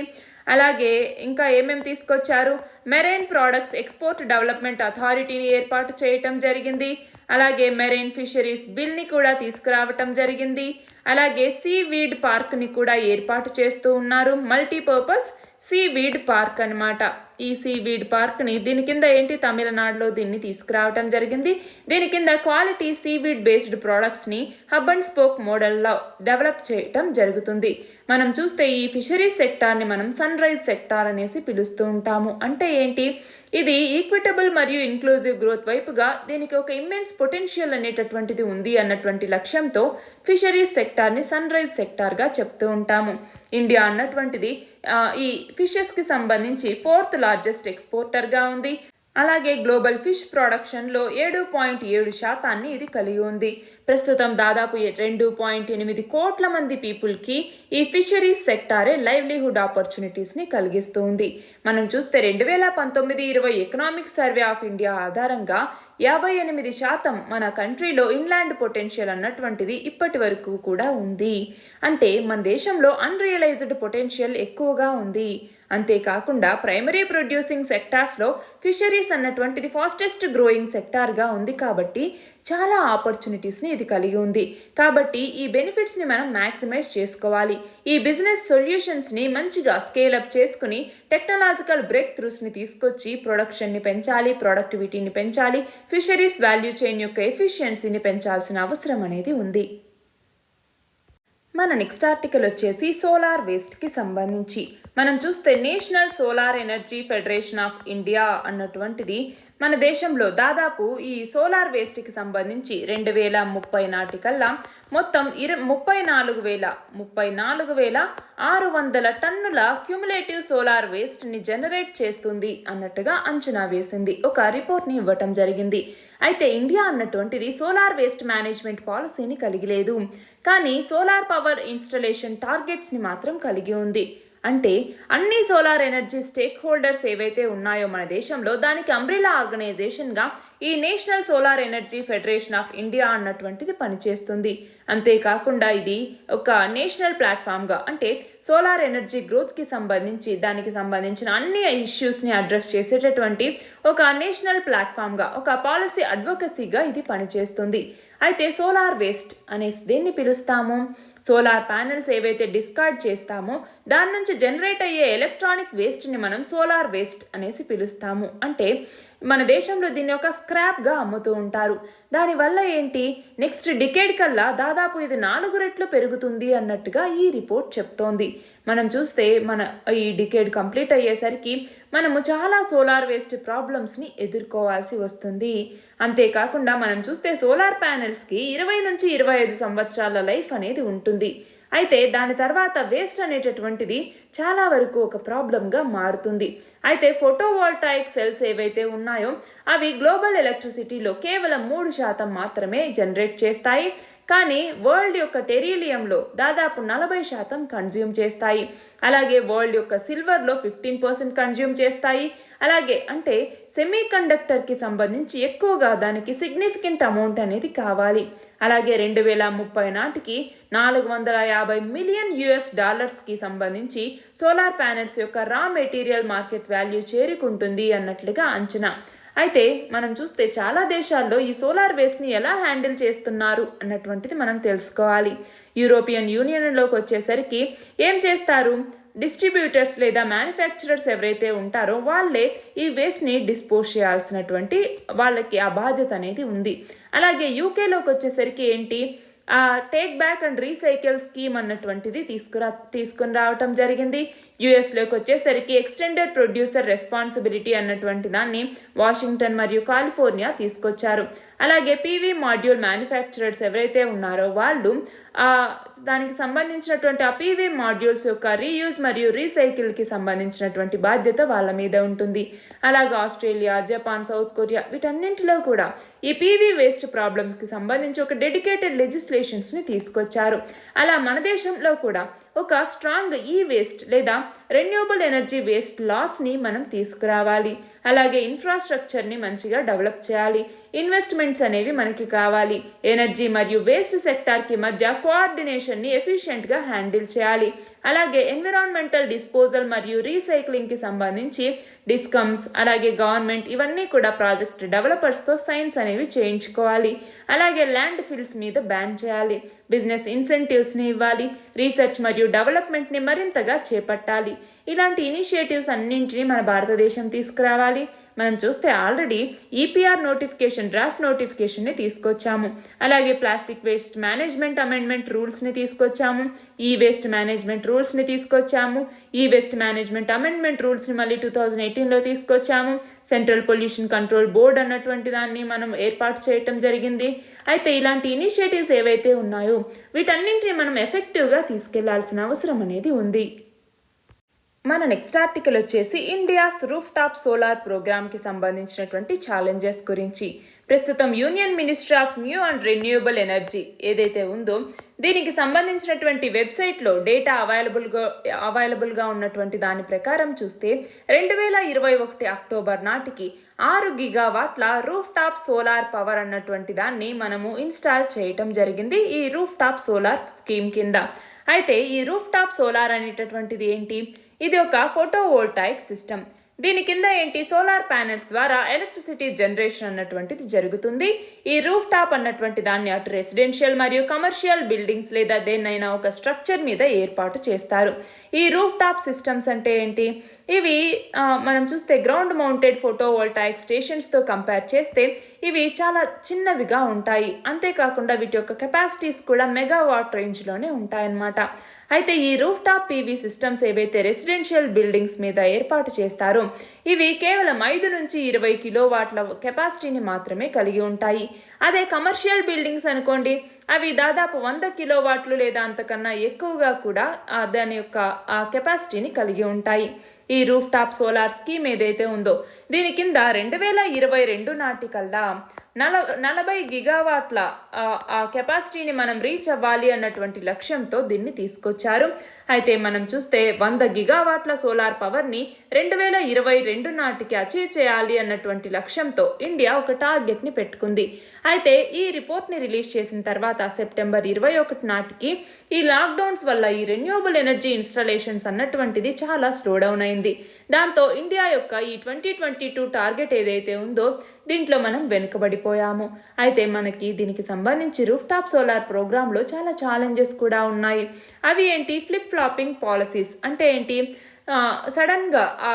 అలాగే ఇంకా ఏమేమి తీసుకొచ్చారు, మెరైన్ ప్రోడక్ట్స్ ఎక్స్పోర్ట్ డెవలప్మెంట్ అథారిటీని ఏర్పాటు చేయటం జరిగింది. అలాగే మెరైన్ ఫిషరీస్ బిల్ని కూడా తీసుకురావటం జరిగింది. అలాగే సీవీడ్ పార్క్ని కూడా ఏర్పాటు చేస్తూ ఉన్నారు. మల్టీపర్పస్ సీవీడ్ పార్క్ అన్నమాట. ఈ సీవీడ్ పార్క్ని దీని కింద ఏంటి, తమిళనాడులో దీన్ని తీసుకురావటం జరిగింది. దీని కింద క్వాలిటీ సీవీడ్ బేస్డ్ ప్రోడక్ట్స్ని హబ్ అండ్ స్పోక్ మోడల్లో డెవలప్ చేయటం జరుగుతుంది. మనం చూస్తే ఈ ఫిషరీస్ సెక్టార్ని మనం సన్ రైజ్ సెక్టార్ అనేసి పిలుస్తూ ఉంటాము. అంటే ఏంటి, ఇది ఈక్విటబుల్ మరియు ఇంక్లూజివ్ గ్రోత్ వైపుగా దీనికి ఒక ఇమ్మెన్స్ పొటెన్షియల్ అనేటటువంటిది ఉంది అన్నటువంటి లక్ష్యంతో ఫిషరీస్ సెక్టార్ని సన్ రైజ్ సెక్టార్గా చెప్తూ ఉంటాము. ఇండియా అన్నటువంటిది ఈ ఫిషెస్కి సంబంధించి 4th లార్జెస్ట్ ఎక్స్పోర్టర్గా ఉంది. అలాగే గ్లోబల్ ఫిష్ ప్రొడక్షన్లో 7.7% ఇది కలిగి ఉంది. ప్రస్తుతం దాదాపు 2.8 కోట్ల మంది పీపుల్కి ఈ ఫిషరీస్ సెక్టారే లైవ్లీహుడ్ ఆపర్చునిటీస్ని కలిగిస్తూ ఉంది. మనం చూస్తే 2019-20 ఎకనామిక్ సర్వే ఆఫ్ ఇండియా ఆధారంగా 58% మన కంట్రీలో ఇన్లాండ్ పొటెన్షియల్ అన్నటువంటిది ఇప్పటి వరకు కూడా ఉంది. అంటే మన దేశంలో అన్రియలైజ్డ్ పొటెన్షియల్ ఎక్కువగా ఉంది. అంతేకాకుండా ప్రైమరీ ప్రొడ్యూసింగ్ సెక్టార్స్లో ఫిషరీస్ అన్నటువంటిది ఫాస్టెస్ట్ గ్రోయింగ్ సెక్టార్గా ఉంది. కాబట్టి చాలా ఆపర్చునిటీస్ని ఇది కలిగి ఉంది. కాబట్టి ఈ బెనిఫిట్స్ని మనం మ్యాక్సిమైజ్ చేసుకోవాలి. ఈ బిజినెస్ సొల్యూషన్స్ని మంచిగా స్కేలప్ చేసుకుని టెక్నాలజికల్ బ్రేక్ త్రూస్ని తీసుకొచ్చి ప్రొడక్షన్ని పెంచాలి, ప్రొడక్టివిటీని పెంచాలి, ఫిషరీస్ వాల్యూ చైన్ యొక్క ఎఫిషియన్సీని పెంచాల్సిన అవసరం అనేది ఉంది. మన నెక్స్ట్ ఆర్టికల్ వచ్చేసి సోలార్ వేస్ట్కి సంబంధించి. మనం చూస్తే national solar energy federation of India అన్నటువంటిది మన దేశంలో దాదాపు ఈ సోలార్ వేస్ట్కి సంబంధించి 2030 నాటికల్లా మొత్తం 34,600 టన్నుల క్యుములేటివ్ సోలార్ వేస్ట్ని జనరేట్ చేస్తుంది అన్నట్టుగా అంచనా వేసింది. ఒక రిపోర్ట్ని ఇవ్వటం జరిగింది. అయితే ఇండియా అన్నటువంటిది సోలార్ వేస్ట్ మేనేజ్మెంట్ పాలసీని కలిగి లేదు, కానీ సోలార్ పవర్ ఇన్స్టలేషన్ టార్గెట్స్ని మాత్రం కలిగి ఉంది. అంటే అన్ని సోలార్ ఎనర్జీ స్టేక్ హోల్డర్స్ ఏవైతే ఉన్నాయో మన దేశంలో దానికి అంబ్రెలా ఆర్గనైజేషన్గా ఈ national solar energy federation of India అన్నటువంటిది పనిచేస్తుంది. అంతేకాకుండా ఇది ఒక నేషనల్ ప్లాట్ఫామ్గా, అంటే సోలార్ ఎనర్జీ గ్రోత్కి సంబంధించి దానికి సంబంధించిన అన్ని ఇష్యూస్ని అడ్రస్ చేసేటటువంటి ఒక నేషనల్ ప్లాట్ఫామ్గా, ఒక పాలసీ అడ్వొకసీగా ఇది పనిచేస్తుంది. అయితే సోలార్ వేస్ట్ అనేసి దేన్ని పిలుస్తాము, సోలార్ ప్యానెల్స్ ఏవైతే డిస్కార్డ్ చేస్తామో దాని నుంచి జనరేట్ అయ్యే ఎలక్ట్రానిక్ వేస్ట్ని మనం సోలార్ వేస్ట్ అనేసి పిలుస్తాము. అంటే మన దేశంలో దీన్ని ఒక స్క్రాప్గా అమ్ముతూ ఉంటారు. దానివల్ల ఏంటి, నెక్స్ట్ డికేడ్ కల్లా దాదాపు ఇది 4 రెట్లు పెరుగుతుంది అన్నట్టుగా ఈ రిపోర్ట్ చెప్తోంది. మనం చూస్తే మన ఈ డికేడ్ కంప్లీట్ అయ్యేసరికి మనము చాలా సోలార్ వేస్ట్ ప్రాబ్లమ్స్ని ఎదుర్కోవాల్సి వస్తుంది. అంతేకాకుండా మనం చూస్తే సోలార్ ప్యానెల్స్కి 20 నుంచి 25 సంవత్సరాల లైఫ్ అనేది ఉంటుంది. అయితే దాని తర్వాత వేస్ట్ అనేటటువంటిది చాలా వరకు ఒక ప్రాబ్లంగా మారుతుంది. అయితే ఫోటోవోల్టాయిక్ సెల్స్ ఏవైతే ఉన్నాయో అవి గ్లోబల్ ఎలక్ట్రిసిటీలో కేవలం 3% మాత్రమే జనరేట్ చేస్తాయి. కానీ వరల్డ్ యొక్క టెరీలియంలో దాదాపు 40% కన్జ్యూమ్ చేస్తాయి. అలాగే వరల్డ్ యొక్క సిల్వర్లో 15% కన్జ్యూమ్ చేస్తాయి. అలాగే అంటే సెమీ కండక్టర్కి సంబంధించి ఎక్కువగా దానికి సిగ్నిఫికెంట్ అమౌంట్ అనేది కావాలి. అలాగే 2030 నాటికి $450 మిలియన్ సంబంధించి సోలార్ ప్యానెల్స్ యొక్క రా మెటీరియల్ మార్కెట్ వాల్యూ చేరుకుంటుంది అన్నట్లుగా అంచనా. అయితే మనం చూస్తే చాలా దేశాల్లో ఈ సోలార్ వేస్ట్ని ఎలా హ్యాండిల్ చేస్తున్నారు అన్నటువంటిది మనం తెలుసుకోవాలి. యూరోపియన్ యూనియన్లోకి వచ్చేసరికి ఏం చేస్తారు, డిస్ట్రిబ్యూటర్స్ లేదా మ్యానుఫ్యాక్చరర్స్ ఎవరైతే ఉంటారో వాళ్ళే ఈ వేస్ట్ని డిస్పోజ్ చేయాల్సినటువంటి వాళ్ళకి ఆ బాధ్యత అనేది ఉంది. అలాగే యూకేలోకి వచ్చేసరికి ఏంటి, take back and recycle scheme అన్నటువంటిది తీసుకుని రావటం జరిగింది. యుఎస్లోకి వచ్చేసరికి ఎక్స్టెండెడ్ ప్రొడ్యూసర్ రెస్పాన్సిబిలిటీ అన్నటువంటి దాన్ని వాషింగ్టన్ మరియు కాలిఫోర్నియా తీసుకొచ్చారు. అలాగే పీవీ మాడ్యూల్ మ్యానుఫ్యాక్చరర్స్ ఎవరైతే ఉన్నారో వాళ్ళు దానికి సంబంధించినటువంటి ఆ పీవీ మాడ్యూల్స్ యొక్క రీయూజ్ మరియు రీసైకిల్కి సంబంధించినటువంటి బాధ్యత వాళ్ళ మీద ఉంటుంది. అలాగే ఆస్ట్రేలియా, జపాన్, సౌత్ కొరియా వీటన్నింటిలో కూడా ఈ పీవీ వేస్ట్ ప్రాబ్లమ్స్కి సంబంధించి ఒక డెడికేటెడ్ లెజిస్లేషన్స్ని తీసుకొచ్చారు. అలా మన దేశంలో కూడా ఒక స్ట్రాంగ్ ఈ వేస్ట్ లేదా రెన్యూవబుల్ ఎనర్జీ వేస్ట్ లాస్ని మనం తీసుకురావాలి. అలాగే ఇన్ఫ్రాస్ట్రక్చర్ని మంచిగా డెవలప్ చేయాలి. ఇన్వెస్ట్మెంట్స్ అనేవి మనకి కావాలి. ఎనర్జీ మరియు వేస్ట్ సెక్టార్కి మధ్య కోఆర్డినేషన్ని ఎఫిషియెంట్గా హ్యాండిల్ చేయాలి. అలాగే ఎన్విరాన్మెంటల్ డిస్పోజల్ మరియు రీసైక్లింగ్కి సంబంధించి డిస్కమ్స్ అలాగే గవర్నమెంట్ ఇవన్నీ కూడా ప్రాజెక్ట్ డెవలపర్స్తో సైన్స్ అనేవి చేయించుకోవాలి. అలాగే ల్యాండ్ ఫిల్స్ మీద బ్యాన్ చేయాలి. బిజినెస్ ఇన్సెంటివ్స్ని ఇవ్వాలి. రీసెర్చ్ మరియు డెవలప్మెంట్ని మరింతగా చేపట్టాలి. ఇలాంటి ఇనిషియేటివ్స్ అన్నింటినీ మన భారతదేశం తీసుకురావాలి. మనం చూస్తే ఆల్రెడీ ఈపీఆర్ నోటిఫికేషన్ డ్రాఫ్ట్ నోటిఫికేషన్ని తీసుకొచ్చాము. అలాగే ప్లాస్టిక్ వేస్ట్ మేనేజ్మెంట్ అమెండ్మెంట్ రూల్స్ని తీసుకొచ్చాము. ఈ వేస్ట్ మేనేజ్మెంట్ రూల్స్ని తీసుకొచ్చాము. ఈ వేస్ట్ మేనేజ్మెంట్ అమెండ్మెంట్ రూల్స్ని మళ్ళీ 2018లో తీసుకొచ్చాము. సెంట్రల్ పొల్యూషన్ కంట్రోల్ బోర్డ్ అన్నటువంటి దాన్ని మనం ఏర్పాటు చేయటం జరిగింది. అయితే ఇలాంటి ఇనిషియేటివ్స్ ఏవైతే ఉన్నాయో వీటన్నింటినీ మనం ఎఫెక్టివ్గా తీసుకెళ్లాల్సిన అవసరం అనేది ఉంది. మన నెక్స్ట్ ఆర్టికల్ వచ్చేసి ఇండియాస్ రూఫ్ టాప్ సోలార్ ప్రోగ్రామ్కి సంబంధించినటువంటి ఛాలెంజెస్ గురించి. ప్రస్తుతం union ministry of new and renewable energy ఏదైతే ఉందో దీనికి సంబంధించినటువంటి వెబ్సైట్లో డేటా అవైలబుల్గా ఉన్నటువంటి దాని ప్రకారం చూస్తే 2021 అక్టోబర్ నాటికి 6 గిగావాట్ల రూఫ్ టాప్ సోలార్ పవర్ అన్నటువంటి దాన్ని మనము ఇన్స్టాల్ చేయటం జరిగింది ఈ రూఫ్ టాప్ సోలార్ స్కీమ్ కింద. అయితే ఈ రూఫ్ టాప్ సోలార్ అనేటటువంటిది ఏంటి? ఇది ఒక ఫోటోవోల్టాయిక్ సిస్టమ్. దీని కింద ఏంటి, సోలార్ ప్యానెల్స్ ద్వారా ఎలక్ట్రిసిటీ జనరేషన్ అన్నటువంటిది జరుగుతుంది. ఈ రూఫ్ టాప్ అన్నటువంటి దాన్ని అటు రెసిడెన్షియల్ మరియు కమర్షియల్ బిల్డింగ్స్ లేదా దేన్నైనా ఒక స్ట్రక్చర్ మీద ఏర్పాటు చేస్తారు. ఈ రూఫ్ టాప్ సిస్టమ్స్ అంటే ఏంటి? ఇవి మనం చూస్తే గ్రౌండ్ మౌంటెడ్ ఫోటోవోల్టాయిక్ స్టేషన్స్తో కంపేర్ చేస్తే ఇవి చాలా చిన్నవిగా ఉంటాయి. అంతేకాకుండా వీటి యొక్క కెపాసిటీస్ కూడా మెగావాట్ రేంజ్లోనే ఉంటాయన్నమాట. అయితే ఈ రూఫ్ టాప్ పీవీ సిస్టమ్స్ ఏవైతే రెసిడెన్షియల్ బిల్డింగ్స్ మీద ఏర్పాటు చేస్తారో ఇవి కేవలం 5 నుంచి 20 కిలోవాట్ల కెపాసిటీని మాత్రమే కలిగి ఉంటాయి. అదే కమర్షియల్ బిల్డింగ్స్ అనుకోండి, అవి దాదాపు 100 కిలోవాట్లు లేదా అంతకన్నా ఎక్కువగా కూడా దాని యొక్క కెపాసిటీని కలిగి ఉంటాయి. ఈ రూఫ్ టాప్ సోలార్ స్కీమ్ ఏదైతే ఉందో దీని కింద 2022 నాటికల్లా 40 గిగావాట్ల ఆ కెపాసిటీని మనం రీచ్ అవ్వాలి అన్నటువంటి లక్ష్యంతో దీన్ని తీసుకొచ్చారు. అయితే మనం చూస్తే 100 గిగావాట్ల సోలార్ పవర్ని 2022 నాటికి అచీవ్ చేయాలి అన్నటువంటి లక్ష్యంతో ఇండియా ఒక టార్గెట్ని పెట్టుకుంది. అయితే ఈ రిపోర్ట్ని రిలీజ్ చేసిన తర్వాత సెప్టెంబర్ 21 నాటికి ఈ లాక్డౌన్స్ వల్ల ఈ రెన్యూవబుల్ ఎనర్జీ ఇన్స్టాలేషన్స్ అన్నటువంటిది చాలా స్లో డౌన్ అయింది. దాంతో ఇండియా యొక్క ఈ 2022 టార్గెట్ ఏదైతే ఉందో దీంట్లో మనం వెనుకబడిపోయాము. అయితే మనకి దీనికి సంబంధించి రూఫ్ టాప్ సోలార్ ప్రోగ్రాంలో చాలా ఛాలెంజెస్ కూడా ఉన్నాయి. అవి ఏంటి? ఫ్లిప్ ఫ్లాపింగ్ పాలసీస్ అంటే ఏంటి? సడన్గా ఆ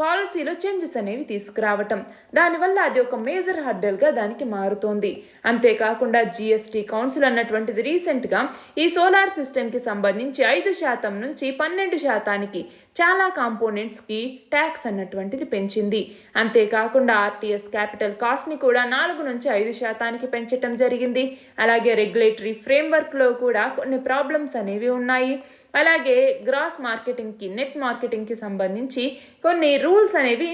పాలసీలో చేంజెస్ అనేవి తీసుకురావటం, దానివల్ల అది ఒక మేజర్ హర్డల్గా దానికి మారుతోంది. అంతేకాకుండా జిఎస్టీ కౌన్సిల్ అన్నటువంటిది రీసెంట్గా ఈ సోలార్ సిస్టమ్కి సంబంధించి 5% నుంచి 12% చాలా కాంపోనెంట్స్కి ట్యాక్స్ అన్నటువంటిది పెంచింది. అంతేకాకుండా ఆర్టీఎస్ క్యాపిటల్ కాస్ట్ని కూడా 4 నుంచి 5% పెంచటం జరిగింది. అలాగే రెగ్యులేటరీ ఫ్రేమ్వర్క్లో కూడా కొన్ని ప్రాబ్లమ్స్ అనేవి ఉన్నాయి. అలాగే గ్రాస్ మార్కెటింగ్కి నెట్ మార్కెటింగ్కి సంబంధించి కొన్ని రూల్స్ అనేవి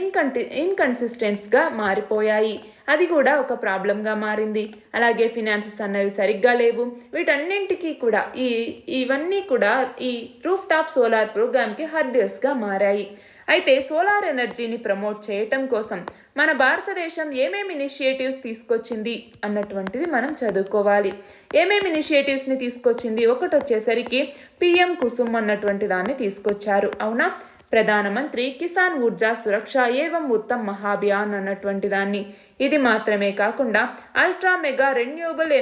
ఇన్కన్సిస్టెంట్స్గా మారిపోయాయి. అది కూడా ఒక ప్రాబ్లంగా మారింది. అలాగే ఫినాన్సెస్ అనేవి సరిగ్గా లేవు. వీటన్నింటికీ కూడా ఇవన్నీ కూడా ఈ రూఫ్ టాప్ సోలార్ ప్రోగ్రామ్కి హర్డిల్స్గా మారాయి. అయితే సోలార్ ఎనర్జీని ప్రమోట్ చేయటం కోసం మన భారతదేశం ఏమేమి ఇనిషియేటివ్స్ తీసుకొచ్చింది అన్నటువంటిది మనం చదువుకోవాలి. ఏమేమి ఇనిషియేటివ్స్ని తీసుకొచ్చింది? ఒకటి వచ్చేసరికి పిఎం కుసుమ్ అన్నటువంటి దాన్ని తీసుకొచ్చారు. అవునా? ప్రధానమంత్రి కిసాన్ ఊర్జా సురక్ష ఏవం ఉత్తమ్ మహాభియాన్ అన్నటువంటి దాన్ని. ఇది మాత్రమే కాకుండా ultra mega renewable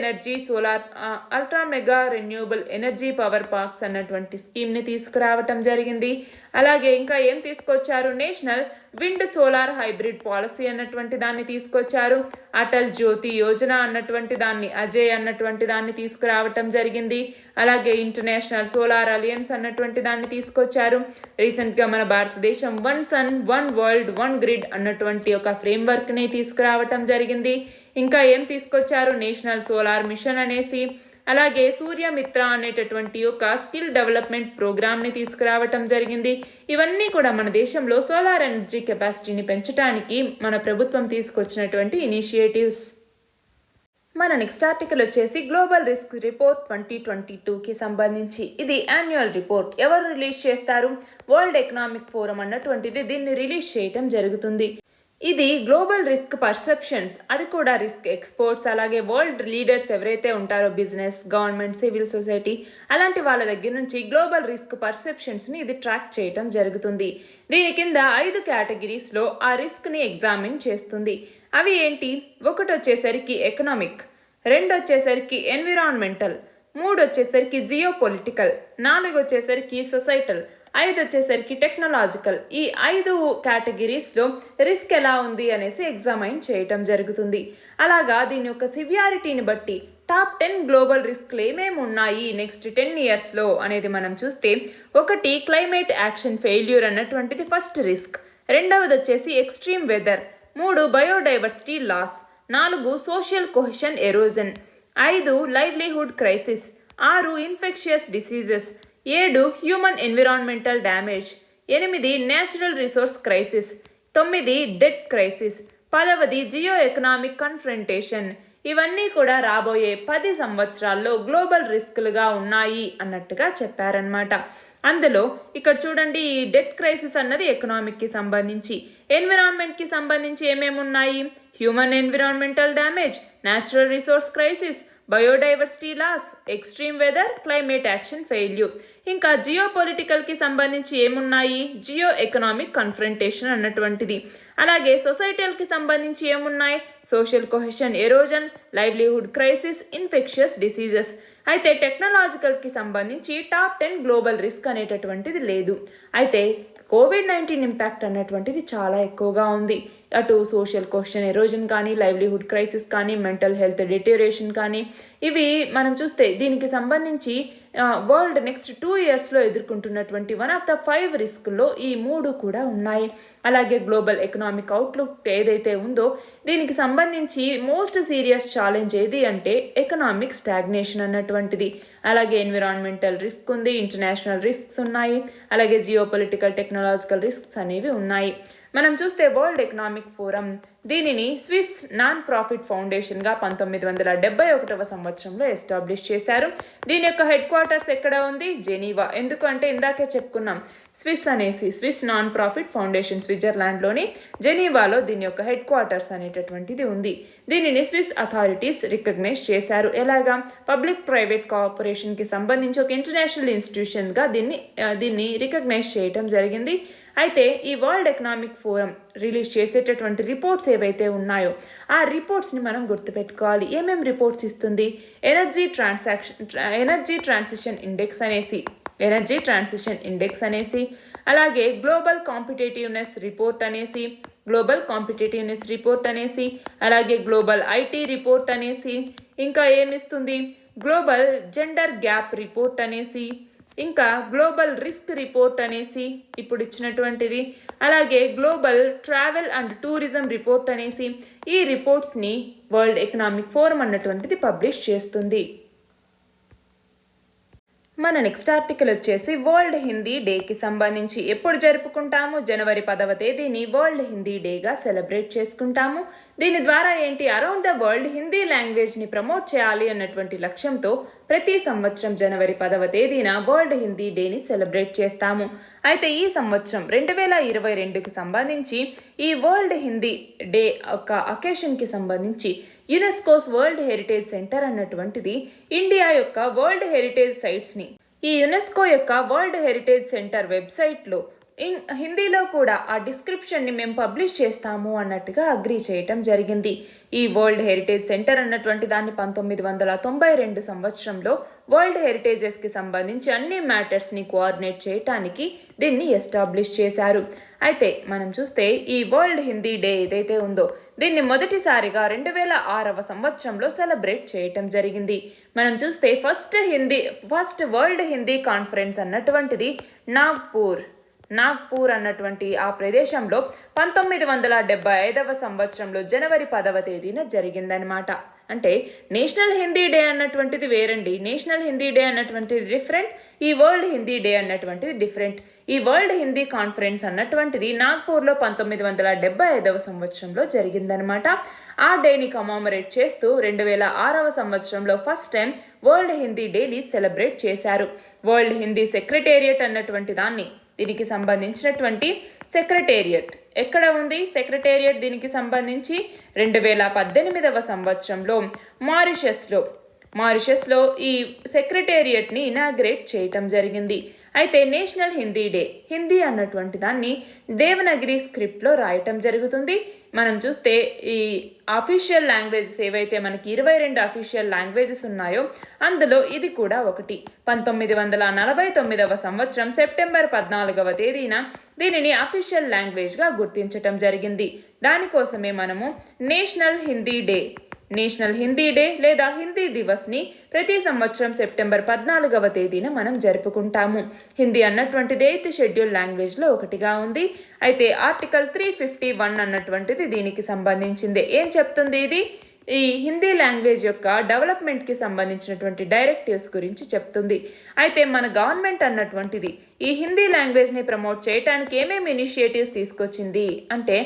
energy power parks అన్నటువంటి స్కీమ్ని తీసుకురావటం జరిగింది. అలాగే ఇంకా ఏం తీసుకొచ్చారు? National wind solar hybrid policy అన్నటువంటి దాన్ని తీసుకొచ్చారు. అటల్ జ్యోతి యోజన అన్నటువంటి దాన్ని, అజయ్ అన్నటువంటి దాన్ని తీసుకురావటం జరిగింది. అలాగే ఇంటర్నేషనల్ సోలార్ అలయన్స్ అన్నటువంటి దాన్ని తీసుకొచ్చారు. రీసెంట్గా మన భారతదేశం 1 సన్ 1 వరల్డ్ 1 గ్రిడ్ అన్నటువంటి ఒక ఫ్రేమ్వర్క్ని తీసుకురావటం జరిగింది. ఇంకా ఏం తీసుకొచ్చారు? నేషనల్ సోలార్ మిషన్ అనేసి, అలాగే సూర్యమిత్ర అనేటటువంటి ఒక స్కిల్ డెవలప్మెంట్ ప్రోగ్రామ్ని తీసుకురావటం జరిగింది. ఇవన్నీ కూడా మన దేశంలో సోలార్ ఎనర్జీ కెపాసిటీని పెంచడానికి మన ప్రభుత్వం తీసుకొచ్చినటువంటి ఇనిషియేటివ్స్. మన నెక్స్ట్ ఆర్టికల్ వచ్చేసి గ్లోబల్ రిస్క్ రిపోర్ట్ 2022కి సంబంధించి. ఇది యాన్యువల్ రిపోర్ట్. ఎవరు రిలీజ్ చేస్తారు? వరల్డ్ ఎకనామిక్ ఫోరం అన్నటువంటిది దీన్ని రిలీజ్ చేయటం జరుగుతుంది. ఇది గ్లోబల్ రిస్క్ పర్సెప్షన్స్, అది కూడా రిస్క్ ఎక్స్పోర్ట్స్, అలాగే వరల్డ్ లీడర్స్ ఎవరైతే ఉంటారో బిజినెస్, గవర్నమెంట్, సివిల్ సొసైటీ అలాంటి వాళ్ళ దగ్గర నుంచి గ్లోబల్ రిస్క్ పర్సెప్షన్స్ని ఇది ట్రాక్ చేయటం జరుగుతుంది. దీని కింద 5 కేటగిరీస్లో ఆ రిస్క్ని ఎగ్జామిన్ చేస్తుంది. అవి ఏంటి? 1 వచ్చేసరికి ఎకనామిక్, 2 వచ్చేసరికి ఎన్విరాన్మెంటల్, 3 వచ్చేసరికి జియో పొలిటికల్, 4 వచ్చేసరికి సొసైటల్, 5 వచ్చేసరికి టెక్నాలజికల్. ఈ 5 కేటగిరీస్లో రిస్క్ ఎలా ఉంది అనేసి ఎగ్జామైన్ చేయటం జరుగుతుంది. అలాగా దీని యొక్క సివియారిటీని బట్టి టాప్ 10 గ్లోబల్ రిస్క్లు ఏమేమి ఉన్నాయి నెక్స్ట్ 10 ఇయర్స్లో అనేది మనం చూస్తే, 1 క్లైమేట్ యాక్షన్ ఫెయిల్యూర్ అన్నటువంటిది ఫస్ట్ రిస్క్, 2వది వచ్చేసి extreme weather, 3 biodiversity loss, 4 social cohesion erosion, 5 livelihood crisis, 6 infectious diseases, 7 human environmental damage, 8 natural resource crisis, 9 debt crisis, 10వది జియో ఎకనామిక్ కన్ఫ్రంటేషన్. ఇవన్నీ కూడా రాబోయే 10 సంవత్సరాల్లో గ్లోబల్ రిస్క్లుగా ఉన్నాయి అన్నట్టుగా చెప్పారనమాట. అందులో ఇక్కడ చూడండి, ఈ డెట్ క్రైసిస్ అన్నది ఎకనామిక్కి సంబంధించి, ఎన్విరాన్మెంట్కి సంబంధించి ఏమేమి ఉన్నాయి? Human environmental damage, natural resource crisis, biodiversity loss, extreme weather, climate action failure. ఇంకా జియో పొలిటికల్కి సంబంధించి ఏమున్నాయి? జియో ఎకనామిక్ కన్ఫ్రంటేషన్ అన్నటువంటిది. అలాగే సొసైటల్కి సంబంధించి ఏమున్నాయి? Social cohesion erosion, livelihood crisis, infectious diseases. అయితే టెక్నాలజికల్కి సంబంధించి టాప్ 10 గ్లోబల్ రిస్క్ అనేటటువంటిది లేదు. అయితే కోవిడ్-19 ఇంపాక్ట్ అన్నటువంటిది చాలా ఎక్కువగా ఉంది. అటు సోషల్ క్వశ్చన్ ఎరోజన్ కానీ, లైవ్లీహుడ్ క్రైసిస్ కానీ, మెంటల్ హెల్త్ డిటేరియేషన్ కానీ, ఇవి మనం చూస్తే దీనికి సంబంధించి వరల్డ్ నెక్స్ట్ 2 ఇయర్స్లో ఎదుర్కొంటున్నటువంటి వన్ ఆఫ్ ద 5 రిస్క్లో ఈ 3 కూడా ఉన్నాయి. అలాగే గ్లోబల్ ఎకనామిక్ అవుట్లుక్ ఏదైతే ఉందో దీనికి సంబంధించి మోస్ట్ సీరియస్ ఛాలెంజ్ ఏది అంటే ఎకనామిక్ స్టాగ్నేషన్ అన్నటువంటిది. అలాగే ఎన్విరాన్మెంటల్ రిస్క్ ఉంది, ఇంటర్నేషనల్ రిస్క్స్ ఉన్నాయి, అలాగే జియో పొలిటికల్, టెక్నాలజికల్ రిస్క్స్ అనేవి ఉన్నాయి. మనం చూస్తే వరల్డ్ ఎకనామిక్ ఫోరం దీనిని స్విస్ నాన్ ప్రాఫిట్ ఫౌండేషన్గా 1971వ సంవత్సరంలో ఎస్టాబ్లిష్ చేశారు. దీని యొక్క హెడ్ క్వార్టర్స్ ఎక్కడ ఉంది? జెనీవా. ఎందుకంటే ఇందాకే చెప్పుకున్నాం, స్విస్ నాన్ ప్రాఫిట్ ఫౌండేషన్ స్విట్జర్లాండ్లోని జెనీవాలో దీని యొక్క హెడ్ క్వార్టర్స్ అనేటటువంటిది ఉంది. దీనిని స్విస్ అథారిటీస్ రికగ్నైజ్ చేశారు. ఎలాగా? పబ్లిక్ ప్రైవేట్ కోఆపరేషన్కి సంబంధించి ఒక ఇంటర్నేషనల్ ఇన్స్టిట్యూషన్గా దీన్ని రికగ్నైజ్ చేయటం జరిగింది. అయితే ఈ వరల్డ్ ఎకనామిక్ ఫోరం రిలీజ్ చేసేటటువంటి రిపోర్ట్స్ ఏవైతే ఉన్నాయో ఆ రిపోర్ట్స్ని మనం గుర్తుపెట్టుకోవాలి. ఏమేమి రిపోర్ట్స్ ఇస్తుంది? ఎనర్జీ ట్రాన్సిషన్ ఇండెక్స్ అనేసి, అలాగే గ్లోబల్ కాంపిటేటివ్నెస్ రిపోర్ట్ అనేసి, అలాగే గ్లోబల్ ఐటీ రిపోర్ట్ అనేసి, ఇంకా ఏమిస్తుంది? గ్లోబల్ జెండర్ గ్యాప్ రిపోర్ట్ అనేసి, ఇంకా గ్లోబల్ రిస్క్ రిపోర్ట్ అనేసి ఇప్పుడు ఇచ్చినటువంటిది, అలాగే global travel and tourism report అనేసి ఈ రిపోర్ట్స్ని వరల్డ్ ఎకనామిక్ ఫోరం అన్నటువంటిది పబ్లిష్ చేస్తుంది. మన నెక్స్ట్ ఆర్టికల్ వచ్చేసి వరల్డ్ హిందీ డేకి సంబంధించి. ఎప్పుడు జరుపుకుంటాము? జనవరి 10వ తేదీని వరల్డ్ హిందీ డేగా సెలబ్రేట్ చేసుకుంటాము. దీని ద్వారా ఏంటి? అరౌండ్ ద వరల్డ్ హిందీ లాంగ్వేజ్ని ప్రమోట్ చేయాలి అన్నటువంటి లక్ష్యంతో ప్రతి సంవత్సరం జనవరి 10వ తేదీన వరల్డ్ హిందీ డేని సెలబ్రేట్ చేస్తాము. అయితే ఈ సంవత్సరం 2022కి సంబంధించి ఈ వరల్డ్ హిందీ డే ఒక అకేషన్కి సంబంధించి యునెస్కోస్ వరల్డ్ హెరిటేజ్ సెంటర్ అన్నటువంటిది ఇండియా యొక్క వరల్డ్ హెరిటేజ్ సైట్స్ని ఈ యునెస్కో యొక్క వరల్డ్ హెరిటేజ్ సెంటర్ వెబ్సైట్లో హిందీలో కూడా ఆ డిస్క్రిప్షన్ని మేము పబ్లిష్ చేస్తాము అన్నట్టుగా అగ్రీ చేయటం జరిగింది. ఈ వరల్డ్ హెరిటేజ్ సెంటర్ అన్నటువంటి దాన్ని 1992 సంవత్సరంలో వరల్డ్ హెరిటేజెస్కి సంబంధించి అన్ని మ్యాటర్స్ని కోఆర్డినేట్ చేయటానికి దీన్ని ఎస్టాబ్లిష్ చేశారు. అయితే మనం చూస్తే ఈ వరల్డ్ హిందీ డే ఏదైతే ఉందో దీన్ని మొదటిసారిగా 2006వ సంవత్సరంలో సెలబ్రేట్ చేయటం జరిగింది. మనం చూస్తే ఫస్ట్ వరల్డ్ హిందీ కాన్ఫరెన్స్ అన్నటువంటిది నాగ్పూర్ అన్నటువంటి ఆ ప్రదేశంలో 1975వ సంవత్సరంలో జనవరి 10వ తేదీన జరిగిందనమాట. అంటే నేషనల్ హిందీ డే అన్నటువంటిది వేరండి. నేషనల్ హిందీ డే అన్నటువంటిది డిఫరెంట్, ఈ వరల్డ్ హిందీ డే అన్నటువంటిది డిఫరెంట్. ఈ వరల్డ్ హిందీ కాన్ఫరెన్స్ అన్నటువంటిది నాగ్పూర్లో 1975వ సంవత్సరంలో జరిగిందనమాట. ఆ డేని కమామరేట్ చేస్తూ 2006వ సంవత్సరంలో ఫస్ట్ టైం వరల్డ్ హిందీ డేని సెలబ్రేట్ చేశారు. వరల్డ్ హిందీ సెక్రటేరియట్ అన్నటువంటి దీనికి సంబంధించినటువంటి సెక్రటేరియట్ ఎక్కడ ఉంది సెక్రటేరియట్ దీనికి సంబంధించి? 2018వ సంవత్సరంలో మారిషస్లో ఈ సెక్రటేరియట్ని ఇనాగ్రేట్ చేయటం జరిగింది. అయితే నేషనల్ హిందీ డే, హిందీ అన్నటువంటి దాన్ని దేవనగిరి స్క్రిప్ట్లో రాయటం జరుగుతుంది. మనం చూస్తే ఈ అఫీషియల్ లాంగ్వేజెస్ ఏవైతే మనకి 22 అఫీషియల్ లాంగ్వేజెస్ ఉన్నాయో అందులో ఇది కూడా ఒకటి. 1949వ సంవత్సరం సెప్టెంబర్ 14వ తేదీన దీనిని అఫీషియల్ లాంగ్వేజ్గా గుర్తించటం జరిగింది. దానికోసమే మనము నేషనల్ హిందీ డే లేదా హిందీ దివస్ని ప్రతి సంవత్సరం సెప్టెంబర్ 14వ తేదీన మనం జరుపుకుంటాము. హిందీ అన్నటువంటిది 8th షెడ్యూల్ లాంగ్వేజ్లో ఒకటిగా ఉంది. అయితే ఆర్టికల్ 351 అన్నటువంటిది దీనికి సంబంధించింది. ఏం చెప్తుంది ఇది? ఈ హిందీ లాంగ్వేజ్ యొక్క డెవలప్మెంట్కి సంబంధించినటువంటి డైరెక్టివ్స్ గురించి చెప్తుంది. అయితే మన గవర్నమెంట్ అన్నటువంటిది ఈ హిందీ లాంగ్వేజ్ని ప్రమోట్ చేయడానికి ఏమేమి ఇనిషియేటివ్స్ తీసుకొచ్చింది అంటే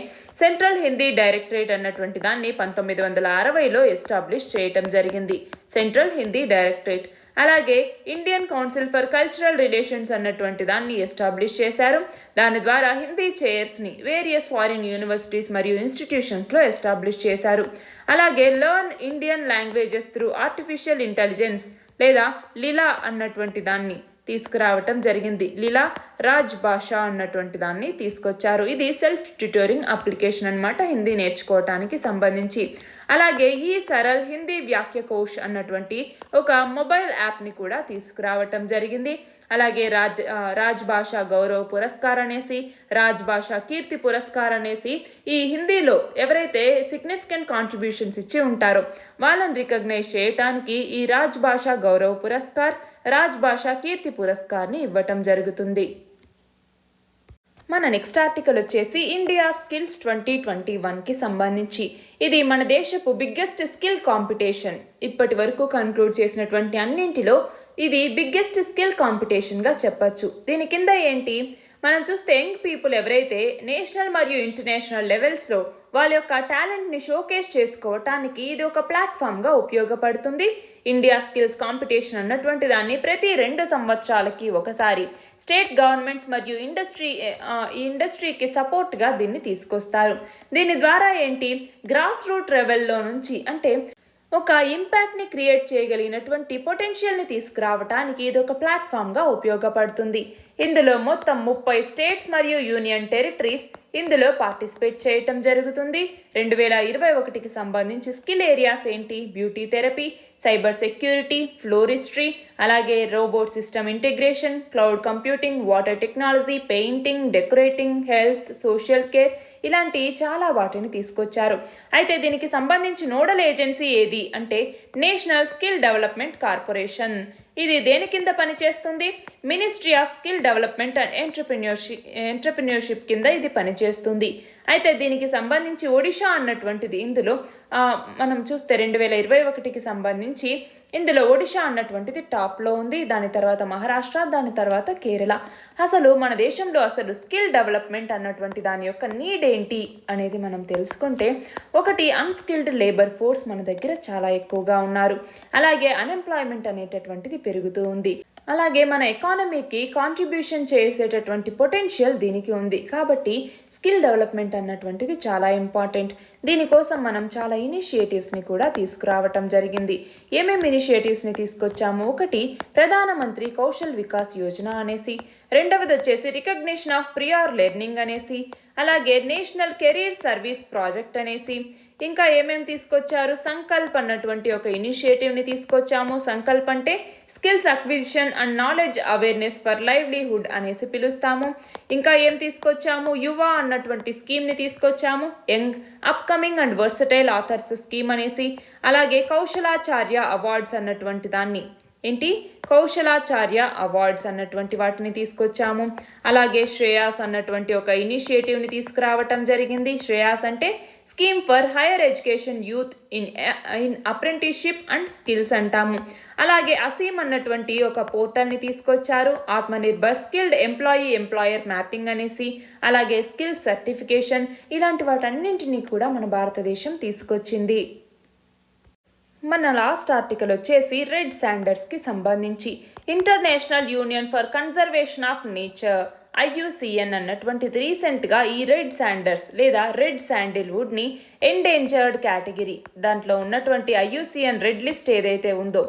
సెంట్రల్ హిందీ డైరెక్టరేట్ అన్నటువంటి దాన్ని 1960లో ఎస్టాబ్లిష్ చేయటం జరిగింది. Central Hindi directorate. అలాగే Indian council for cultural relations అన్నటువంటి దాన్ని ఎస్టాబ్లిష్ చేశారు. దాని ద్వారా హిందీ చైర్స్ని వేరియస్ ఫారిన్ యూనివర్సిటీస్ మరియు ఇన్స్టిట్యూషన్స్లో ఎస్టాబ్లిష్ చేశారు. అలాగే learn Indian languages through artificial intelligence లేదా లీలా అన్నటువంటి దాన్ని తీసుకురావటం జరిగింది. లీలా రాజ్ భాష అన్నటువంటి దాన్ని తీసుకొచ్చారు. ఇది సెల్ఫ్ ట్యూటరింగ్ అప్లికేషన్ అన్నమాట హిందీ నేర్చుకోవటానికి సంబంధించి. అలాగే ఈ సరల్ హిందీ వ్యాఖ్య కోష్ అన్నటువంటి ఒక మొబైల్ యాప్ని కూడా తీసుకురావటం జరిగింది. అలాగే రాజ్ భాషా గౌరవ్ పురస్కార్ అనేసి, రాజ్ భాషా కీర్తి పురస్కార్ అనేసి ఈ హిందీలో ఎవరైతే సిగ్నిఫికెంట్ కాంట్రిబ్యూషన్స్ ఇచ్చి ఉంటారో వాళ్ళని రికగ్నైజ్ చేయటానికి ఈ రాజ్ భాషా గౌరవ్ పురస్కార్, రాజ్ భాషా కీర్తి పురస్కార్ని ఇవ్వటం జరుగుతుంది. మన నెక్స్ట్ ఆర్టికల్ వచ్చేసి ఇండియా స్కిల్స్ 2021కి సంబంధించి. ఇది మన దేశపు బిగ్గెస్ట్ స్కిల్ కాంపిటీషన్. ఇప్పటి వరకు కన్క్లూడ్ చేసినటువంటి అన్నింటిలో ఇది బిగ్గెస్ట్ స్కిల్ కాంపిటీషన్గా చెప్పచ్చు. దీని కింద ఏంటి మనం చూస్తే యంగ్ పీపుల్ ఎవరైతే నేషనల్ మరియు ఇంటర్నేషనల్ లెవెల్స్లో వాళ్ళ యొక్క టాలెంట్ని షోకేస్ చేసుకోవటానికి ఇది ఒక ప్లాట్ఫామ్గా ఉపయోగపడుతుంది. ఇండియా స్కిల్స్ కాంపిటీషన్ అన్నటువంటి దాన్ని ప్రతి 2 సంవత్సరాలకి ఒకసారి స్టేట్ గవర్నమెంట్స్ మరియు ఇండస్ట్రీకి సపోర్ట్గా దీన్ని తీసుకొస్తారు. దీని ద్వారా ఏంటి గ్రాస్ రూట్ లెవెల్లో నుంచి అంటే ఒక ఇంపాక్ట్ని క్రియేట్ చేయగలిగినటువంటి పొటెన్షియల్ని తీసుకురావటానికి ఇది ఒక ప్లాట్ఫామ్గా ఉపయోగపడుతుంది. ఇందులో మొత్తం 30 స్టేట్స్ మరియు యూనియన్ టెరిటరీస్ ఇందులో పార్టిసిపేట్ చేయటం జరుగుతుంది. 2021కి సంబంధించి స్కిల్ ఏరియాస్ ఏంటి? బ్యూటీ థెరపీ, సైబర్ సెక్యూరిటీ, ఫ్లోరిస్ట్రీ, అలాగే robot system integration, cloud computing, water technology, painting, decorating, health, social care ఇలాంటి చాలా వాటిని తీసుకొచ్చారు. అయితే దీనికి సంబంధించి నోడల్ ఏజెన్సీ ఏది అంటే నేషనల్ స్కిల్ డెవలప్మెంట్ కార్పొరేషన్. ఇది దేని కింద పనిచేస్తుంది? Ministry of skill development and entrepreneurship కింద ఇది పనిచేస్తుంది. అయితే దీనికి సంబంధించి ఒడిషా అన్నటువంటిది ఇందులో మనం చూస్తే 2021కి సంబంధించి ఇందులో ఒడిషా అన్నటువంటిది టాప్లో ఉంది. దాని తర్వాత మహారాష్ట్ర, దాని తర్వాత కేరళ. అసలు మన దేశంలో అసలు స్కిల్ డెవలప్మెంట్ అన్నటువంటి దాని యొక్క నీడ్ ఏంటి అనేది మనం తెలుసుకుంటే ఒకటి అన్స్కిల్డ్ లేబర్ ఫోర్స్ మన దగ్గర చాలా ఎక్కువగా ఉన్నారు. అలాగే అన్ఎంప్లాయ్మెంట్ అనేటటువంటిది పెరుగుతూ ఉంది. అలాగే మన ఎకానమీకి కాంట్రిబ్యూషన్ చేసేటటువంటి పొటెన్షియల్ దీనికి ఉంది. కాబట్టి స్కిల్ డెవలప్మెంట్ అన్నటువంటిది చాలా ఇంపార్టెంట్. దీనికోసం మనం చాలా ఇనిషియేటివ్స్ని కూడా తీసుకురావటం జరిగింది. ఏమేమి ఇనిషియేటివ్స్ని తీసుకొచ్చాము? ఒకటి ప్రధానమంత్రి కౌశల్ వికాస్ యోజన అనేసి, రెండవది వచ్చేసి రికగ్నిషన్ ఆఫ్ ప్రియార్ లెర్నింగ్ అనేసి, అలాగే నేషనల్ కెరీర్ సర్వీస్ ప్రాజెక్ట్ అనేసి, ఇంకా ఏమేమి తీసుకొచ్చారు? సంకల్ప్ అన్నటువంటి ఒక ఇనిషియేటివ్ని తీసుకొచ్చాము. సంకల్ప్ అంటే skills acquisition and knowledge awareness for livelihood అనేసి పిలుస్తాము. ఇంకా ఏం తీసుకొచ్చాము? యువ అన్నటువంటి స్కీమ్ని తీసుకొచ్చాము. Young upcoming and versatile authors scheme అనేసి, అలాగే కౌశలాచార్య అవార్డ్స్ అన్నటువంటి దాన్ని కౌశలాచార్య అవార్డ్స్ అన్నటువంటి వాటిని తీసుకొచ్చాము. అలాగే శ్రేయాస్ అన్నటువంటి ఒక ఇనిషియేటివ్ని తీసుకురావటం జరిగింది. శ్రేయాస్ అంటే scheme for higher education youth in apprenticeship and skills అంటాము. అలాగే అసీమ్ అన్నటువంటి ఒక పోర్టల్ని తీసుకొచ్చారు. ఆత్మనిర్భర్ స్కిల్డ్ ఎంప్లాయర్ మ్యాపింగ్ అనేసి, అలాగే స్కిల్స్ సర్టిఫికేషన్ ఇలాంటి వాటన్నింటినీ కూడా మన భారతదేశం తీసుకొచ్చింది. మన లాస్ట్ ఆర్టికల్ వచ్చేసి రెడ్ శాండర్స్కి సంబంధించి international union for conservation of nature IUCN అన్నటువంటిది రీసెంట్గా ఈ రెడ్ శాండర్స్ లేదా రెడ్ శాండిల్వుడ్ని ఎండేంజర్డ్ కేటగిరీ దాంట్లో ఉన్నటువంటి ఐయుసిఎన్ రెడ్ లిస్ట్ ఏదైతే ఉందో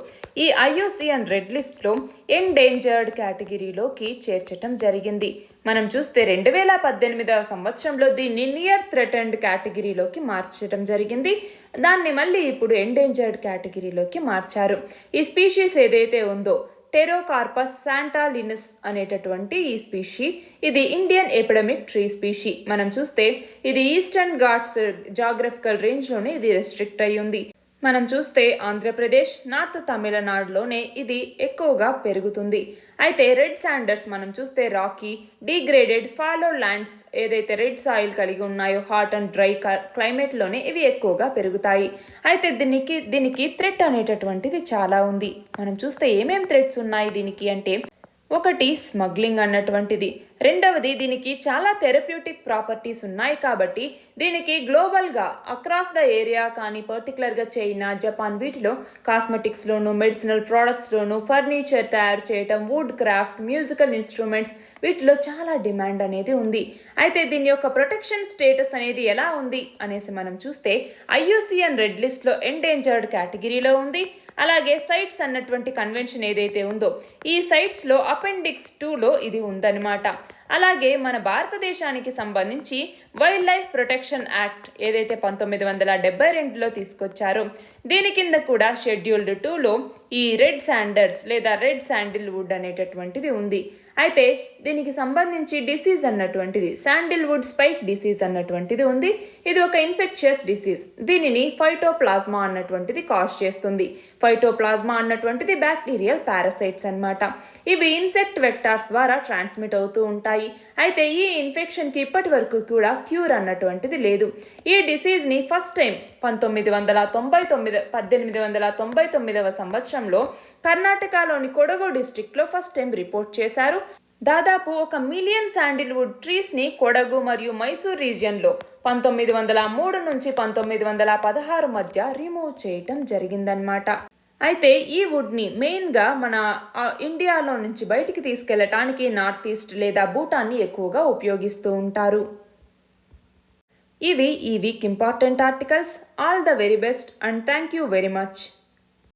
ఈ ఐయుసిఎన్ రెడ్ లిస్ట్లో ఎండేంజర్డ్ కేటగిరీలోకి చేర్చటం జరిగింది. మనం చూస్తే 2018 సంవత్సరంలో దీన్ని నియర్ థ్రెటెండ్ కేటగిరీలోకి మార్చడం జరిగింది. దాన్ని మళ్ళీ ఇప్పుడు ఎండేంజర్డ్ కేటగిరీలోకి మార్చారు. ఈ స్పీషీస్ ఏదైతే ఉందో టెరోకార్పస్ శాంటాలినస్ అనేటటువంటి ఈ స్పీషీ ఇది ఇండియన్ ఎపిడమిక్ ట్రీ స్పీషీ. మనం చూస్తే ఇది ఈస్టర్న్ ఘాట్స్ జాగ్రఫికల్ రేంజ్లోనే ఇది రెస్ట్రిక్ట్ అయి ఉంది. మనం చూస్తే ఆంధ్రప్రదేశ్, నార్త్ తమిళనాడులోనే ఇది ఎక్కువగా పెరుగుతుంది. అయితే రెడ్ శాండర్స్ మనం చూస్తే రాకీ, డిగ్రేడెడ్, ఫాలో ల్యాండ్స్ ఏదైతే రెడ్ సాయిల్ కలిగి ఉన్నాయో హాట్ అండ్ డ్రై క్లైమేట్లోనే ఇవి ఎక్కువగా పెరుగుతాయి. అయితే దీనికి థ్రెట్ అనేటటువంటిది చాలా ఉంది. మనం చూస్తే ఏమేం థ్రెట్స్ ఉన్నాయి దీనికి అంటే ఒకటి స్మగ్లింగ్ అన్నటువంటిది, రెండవది దీనికి చాలా థెరప్యూటిక్ ప్రాపర్టీస్ ఉన్నాయి కాబట్టి దీనికి గ్లోబల్గా అక్రాస్ ద ఏరియా కానీ పర్టికులర్గా చైనా, జపాన్ వీటిలో కాస్మెటిక్స్లోను, మెడిసినల్ ప్రోడక్ట్స్లోను, ఫర్నిచర్ తయారు చేయటం, వుడ్ క్రాఫ్ట్, మ్యూజికల్ ఇన్స్ట్రుమెంట్స్ వీటిలో చాలా డిమాండ్ అనేది ఉంది. అయితే దీని యొక్క ప్రొటెక్షన్ స్టేటస్ అనేది ఎలా ఉంది అనేసి మనం చూస్తే ఐయుసిఎన్ రెడ్ లిస్ట్లో ఎండేంజర్డ్ కేటగిరీలో ఉంది. అలాగే సైట్స్ అన్నటువంటి కన్వెన్షన్ ఏదైతే ఉందో ఈ సైట్స్లో అపెండిక్స్ 2లో ఇది ఉందన్నమాట. అలాగే మన భారతదేశానికి సంబంధించి వైల్డ్ లైఫ్ ప్రొటెక్షన్ యాక్ట్ ఏదైతే 1972లో తీసుకొచ్చారో దీని కింద కూడా షెడ్యూల్డ్ 2లో ఈ రెడ్ శాండర్స్ లేదా రెడ్ శాండిల్వుడ్ అనేటటువంటిది ఉంది. అయితే దీనికి సంబంధించి డిసీజ్ అన్నటువంటిది శాండిల్వుడ్ స్పైక్ డిసీజ్ అన్నటువంటిది ఉంది. ఇది ఒక ఇన్ఫెక్షియస్ డిసీజ్. దీనిని ఫైటోప్లాస్మా అన్నటువంటిది కాజ్ చేస్తుంది. ఫైటోప్లాస్మా అన్నటువంటిది బ్యాక్టీరియల్ పారాసైట్స్ అన్నమాట. ఇవి ఇన్సెక్ట్ వెక్టార్స్ ద్వారా ట్రాన్స్మిట్ అవుతూ ఉంటాయి. అయితే ఈ ఇన్ఫెక్షన్కి ఇప్పటి వరకు కూడా క్యూర్ అన్నటువంటిది లేదు. ఈ డిసీజ్ని ఫస్ట్ టైం 1899 సంవత్సరంలో కర్ణాటకలోని కొడగు డిస్ట్రిక్ట్లో ఫస్ట్ టైం రిపోర్ట్ చేశారు. దాదాపు 1 మిలియన్ శాండిల్వుడ్ ట్రీస్ని కొడగు మరియు మైసూర్ రీజియన్లో 1903 నుంచి 1916 మధ్య రిమూవ్ చేయటం జరిగిందనమాట. అయితే ఈ వుడ్ని మెయిన్గా మన ఇండియాలో నుంచి బయటికి తీసుకెళ్ళటానికి నార్త్ ఈస్ట్ లేదా భూటాన్ని ఎక్కువగా ఉపయోగిస్తూ ఉంటారు. ఇవి ఈ week important articles. All the very best and thank you very much.